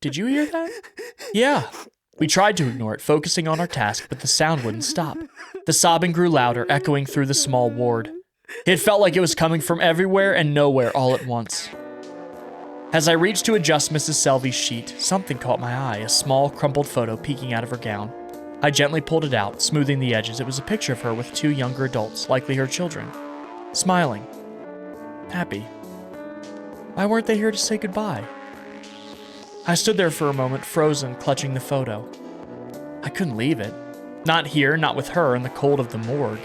Did you hear that? Yeah. We tried to ignore it, focusing on our task, but the sound wouldn't stop. The sobbing grew louder, echoing through the small ward. It felt like it was coming from everywhere and nowhere all at once. As I reached to adjust Mrs. Selvey's sheet, something caught my eye, a small, crumpled photo peeking out of her gown. I gently pulled it out, smoothing the edges. It was a picture of her with 2 younger adults, likely her children. Smiling. Happy. Why weren't they here to say goodbye? I stood there for a moment, frozen, clutching the photo. I couldn't leave it. Not here, not with her, in the cold of the morgue.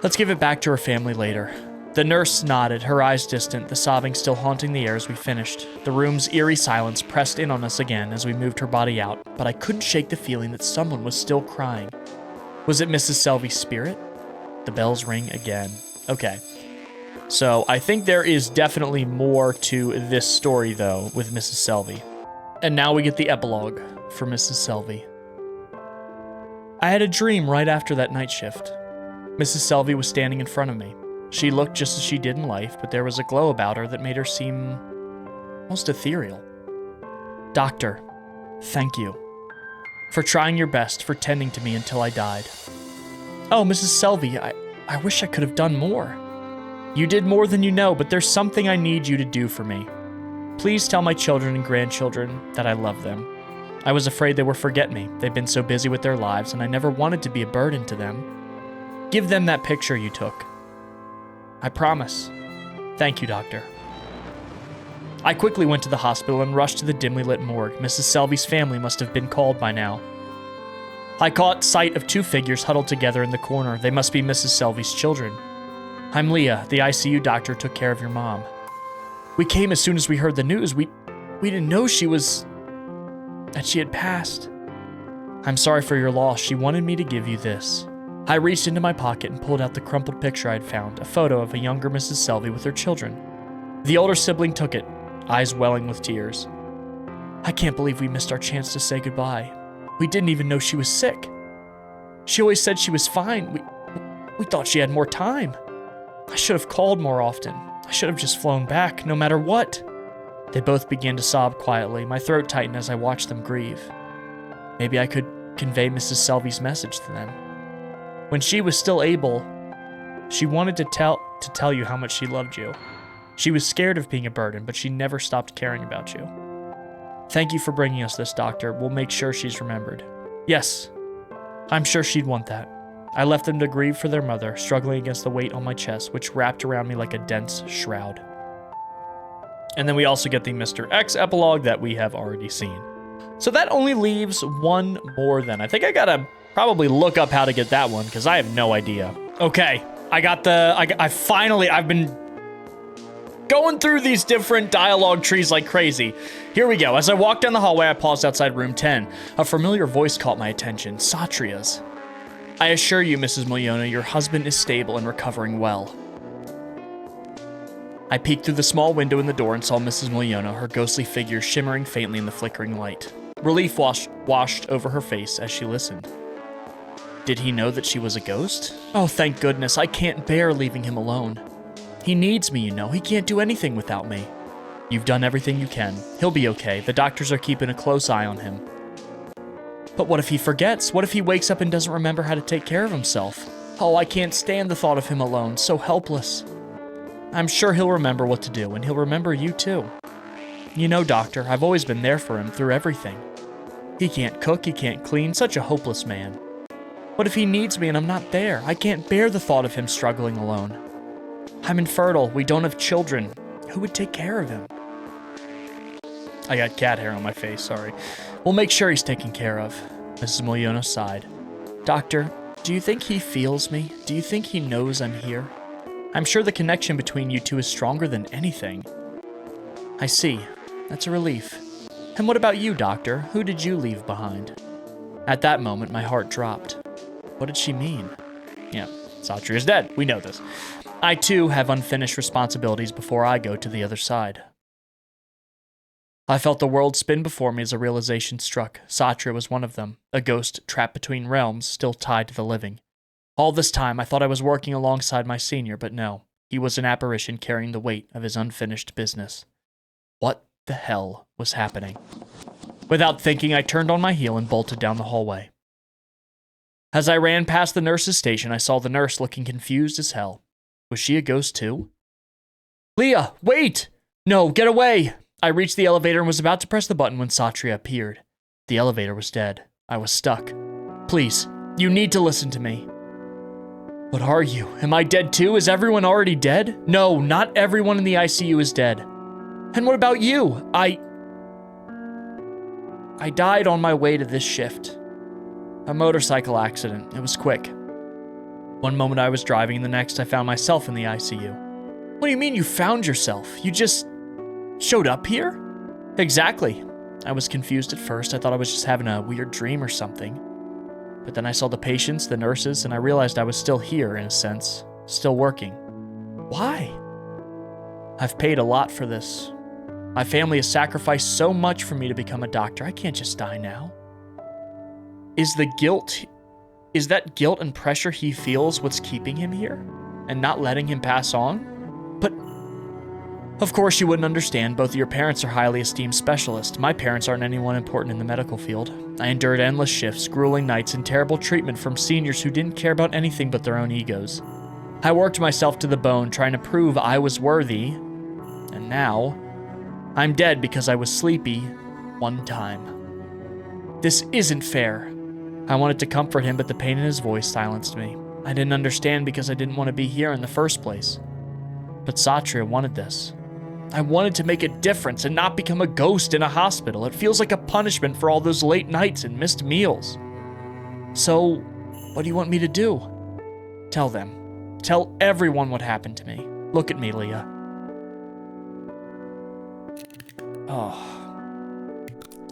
Let's give it back to her family later. The nurse nodded, her eyes distant, the sobbing still haunting the air as we finished. The room's eerie silence pressed in on us again as we moved her body out, but I couldn't shake the feeling that someone was still crying. Was it Mrs. Selvey's spirit? The bells ring again. Okay. So, I think there is definitely more to this story, though, with Mrs. Selvey. And now we get the epilogue for Mrs. Selvey. I had a dream right after that night shift. Mrs. Selvey was standing in front of me. She looked just as she did in life, but there was a glow about her that made her seem almost ethereal. Doctor, thank you. For trying your best, for tending to me until I died. Oh, Mrs. Selvey, I wish I could have done more. You did more than you know, but there's something I need you to do for me. Please tell my children and grandchildren that I love them. I was afraid they would forget me. They've been so busy with their lives, and I never wanted to be a burden to them. Give them that picture you took. I promise. Thank you, Doctor. I quickly went to the hospital and rushed to the dimly lit morgue. Mrs. Selby's family must have been called by now. I caught sight of two figures huddled together in the corner. They must be Mrs. Selby's children. I'm Leah. The ICU doctor took care of your mom. We came as soon as we heard the news. We didn't know that she had passed. I'm sorry for your loss. She wanted me to give you this. I reached into my pocket and pulled out the crumpled picture I'd found, a photo of a younger Mrs. Selby with her children. The older sibling took it, eyes welling with tears. I can't believe we missed our chance to say goodbye. We didn't even know she was sick. She always said she was fine. We thought she had more time. I should have called more often. I should have just flown back, no matter what. They both began to sob quietly. My throat tightened as I watched them grieve. Maybe I could convey Mrs. Selby's message to them. When she was still able, she wanted to tell you how much she loved you. She was scared of being a burden, but she never stopped caring about you. Thank you for bringing us this, Doctor. We'll make sure she's remembered. Yes, I'm sure she'd want that. I left them to grieve for their mother, struggling against the weight on my chest, which wrapped around me like a dense shroud. And then we also get the Mr. X epilogue that we have already seen. So that only leaves one more then. I think I gotta probably look up how to get that one, because I have no idea. Okay, I've been going through these different dialogue trees like crazy. Here we go. As I walked down the hallway, I paused outside room 10. A familiar voice caught my attention, Satria's. I assure you, Mrs. Miliona, your husband is stable and recovering well. I peeked through the small window in the door and saw Mrs. Miliona, her ghostly figure shimmering faintly in the flickering light. Relief washed over her face as she listened. Did he know that she was a ghost? Oh, thank goodness. I can't bear leaving him alone. He needs me, you know. He can't do anything without me. You've done everything you can. He'll be okay. The doctors are keeping a close eye on him. But what if he forgets? What if he wakes up and doesn't remember how to take care of himself? Oh, I can't stand the thought of him alone, so helpless. I'm sure he'll remember what to do, and he'll remember you too. You know, Doctor, I've always been there for him through everything. He can't cook, he can't clean, such a hopeless man. What if he needs me and I'm not there? I can't bear the thought of him struggling alone. I'm infertile, we don't have children. Who would take care of him? I got cat hair on my face, sorry. We'll make sure he's taken care of. Mrs. Miliona sighed. Doctor, do you think he feels me? Do you think he knows I'm here? I'm sure the connection between you two is stronger than anything. I see. That's a relief. And what about you, Doctor? Who did you leave behind? At that moment, my heart dropped. What did she mean? Yeah, Satria's dead. We know this. I, too, have unfinished responsibilities before I go to the other side. I felt the world spin before me as a realization struck. Satria was one of them, a ghost trapped between realms, still tied to the living. All this time, I thought I was working alongside my senior, but no. He was an apparition carrying the weight of his unfinished business. What the hell was happening? Without thinking, I turned on my heel and bolted down the hallway. As I ran past the nurse's station, I saw the nurse looking confused as hell. Was she a ghost too? Leah, wait! No, get away! I reached the elevator and was about to press the button when Satria appeared. The elevator was dead. I was stuck. Please, you need to listen to me. What are you? Am I dead too? Is everyone already dead? No, not everyone in the ICU is dead. And what about you? I died on my way to this shift. A motorcycle accident. It was quick. One moment I was driving, and the next I found myself in the ICU. What do you mean you found yourself? You just showed up here? Exactly. I was confused at first. I thought I was just having a weird dream or something. But then I saw the patients, the nurses, and I realized I was still here, in a sense. Still working. Why? I've paid a lot for this. My family has sacrificed so much for me to become a doctor. I can't just die now. Is that guilt and pressure he feels what's keeping him here? And not letting him pass on? But, of course you wouldn't understand. Both of your parents are highly esteemed specialists. My parents aren't anyone important in the medical field. I endured endless shifts, grueling nights, and terrible treatment from seniors who didn't care about anything but their own egos. I worked myself to the bone, trying to prove I was worthy. And now, I'm dead because I was sleepy one time. This isn't fair." I wanted to comfort him, but the pain in his voice silenced me. I didn't understand because I didn't want to be here in the first place. But Satria wanted this. I wanted to make a difference and not become a ghost in a hospital. It feels like a punishment for all those late nights and missed meals. So, what do you want me to do? Tell them. Tell everyone what happened to me. Look at me, Leah. Oh.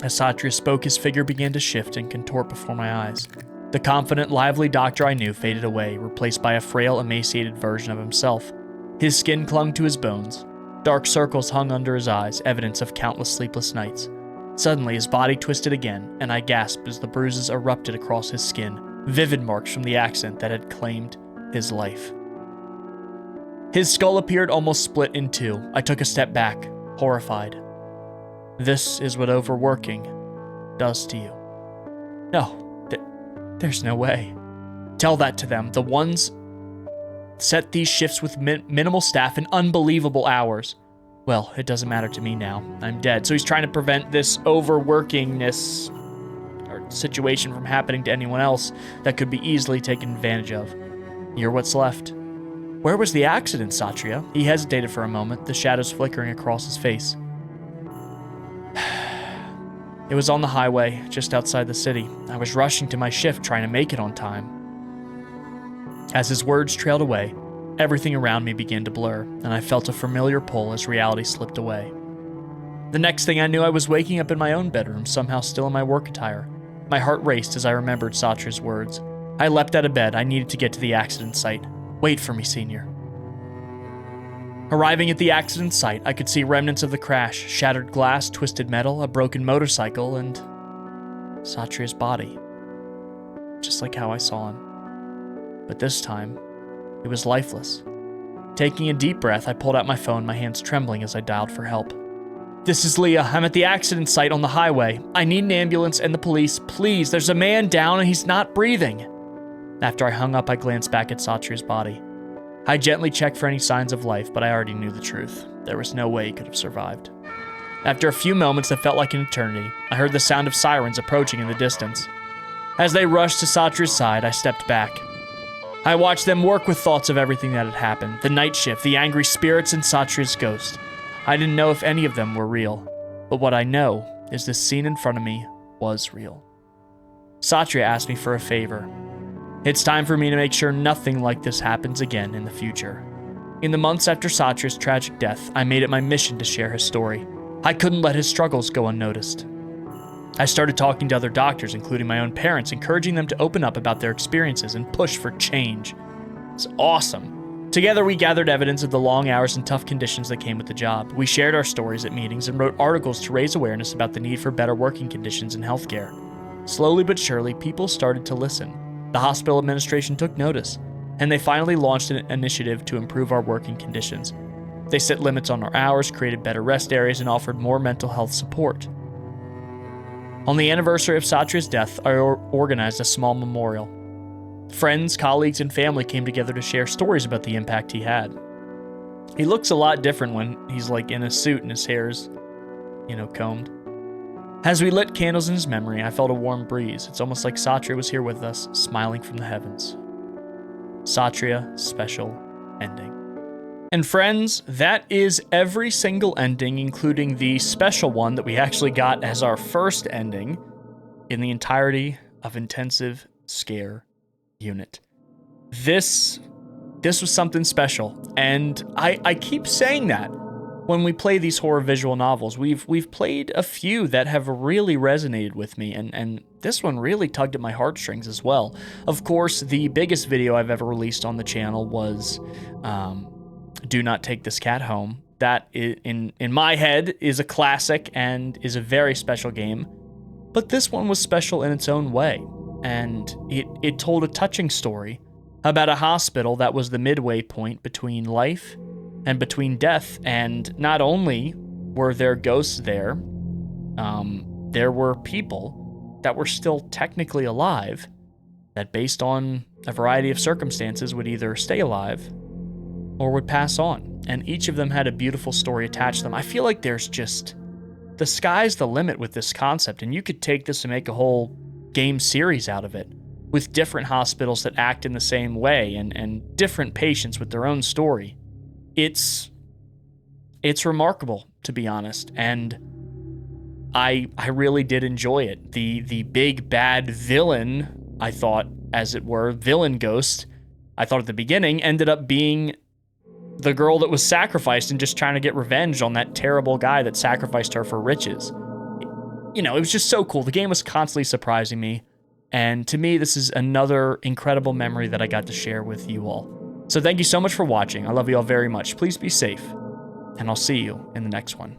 As Satria spoke, his figure began to shift and contort before my eyes. The confident, lively doctor I knew faded away, replaced by a frail, emaciated version of himself. His skin clung to his bones. Dark circles hung under his eyes, evidence of countless sleepless nights. Suddenly, his body twisted again, and I gasped as the bruises erupted across his skin, vivid marks from the accident that had claimed his life. His skull appeared almost split in two. I took a step back, horrified. This is what overworking does to you. No, there's no way. Tell that to them. The ones set these shifts with minimal staff and unbelievable hours. Well, it doesn't matter to me now. I'm dead. So he's trying to prevent this overworkingness or situation from happening to anyone else that could be easily taken advantage of. You're what's left. Where was the accident, Satria? He hesitated for a moment, the shadows flickering across his face. It was on the highway, just outside the city. I was rushing to my shift, trying to make it on time. As his words trailed away, everything around me began to blur, and I felt a familiar pull as reality slipped away. The next thing I knew, I was waking up in my own bedroom, somehow still in my work attire. My heart raced as I remembered Satria's words. I leapt out of bed. I needed to get to the accident site. Wait for me, Senior. Arriving at the accident site, I could see remnants of the crash, shattered glass, twisted metal, a broken motorcycle, and Satria's body. Just like how I saw him. But this time, it was lifeless. Taking a deep breath, I pulled out my phone, my hands trembling as I dialed for help. This is Leah. I'm at the accident site on the highway. I need an ambulance and the police. Please, there's a man down and he's not breathing. After I hung up, I glanced back at Satria's body. I gently checked for any signs of life, but I already knew the truth. There was no way he could have survived. After a few moments that felt like an eternity, I heard the sound of sirens approaching in the distance. As they rushed to Satria's side, I stepped back. I watched them work with thoughts of everything that had happened, the night shift, the angry spirits, and Satria's ghost. I didn't know if any of them were real, but what I know is this scene in front of me was real. Satria asked me for a favor. It's time for me to make sure nothing like this happens again in the future. In the months after Satria's tragic death, I made it my mission to share his story. I couldn't let his struggles go unnoticed. I started talking to other doctors, including my own parents, encouraging them to open up about their experiences and push for change. It's awesome. Together, we gathered evidence of the long hours and tough conditions that came with the job. We shared our stories at meetings and wrote articles to raise awareness about the need for better working conditions in healthcare. Slowly but surely, people started to listen. The hospital administration took notice, and they finally launched an initiative to improve our working conditions. They set limits on our hours, created better rest areas, and offered more mental health support. On the anniversary of Satria's death, I organized a small memorial. Friends, colleagues, and family came together to share stories about the impact he had. He looks a lot different when he's like in a suit and his hair's, combed. As we lit candles in his memory, I felt a warm breeze. It's almost like Satria was here with us, smiling from the heavens. Satria special ending. And friends, that is every single ending, including the special one that we actually got as our first ending in the entirety of Intensive Scare Unit. This was something special, and I keep saying that. When we play these horror visual novels, we've played a few that have really resonated with me, and this one really tugged at my heartstrings as well. Of course, the biggest video I've ever released on the channel was Do Not Take This Cat Home. That, in my head, is a classic and is a very special game. But this one was special in its own way, and it told a touching story about a hospital that was the midway point between life and between death. And not only were there ghosts there, there were people that were still technically alive that, based on a variety of circumstances, would either stay alive or would pass on. And each of them had a beautiful story attached to them. I feel like there's just the sky's the limit with this concept, and you could take this and make a whole game series out of it with different hospitals that act in the same way and different patients with their own story. It's remarkable, to be honest, and I really did enjoy it. The big bad villain, I thought, as it were, villain ghost, I thought at the beginning ended up being the girl that was sacrificed and just trying to get revenge on that terrible guy that sacrificed her for riches. You know, it was just so cool. The game was constantly surprising me. And to me, this is another incredible memory that I got to share with you all. So thank you so much for watching. I love you all very much. Please be safe. And I'll see you in the next one.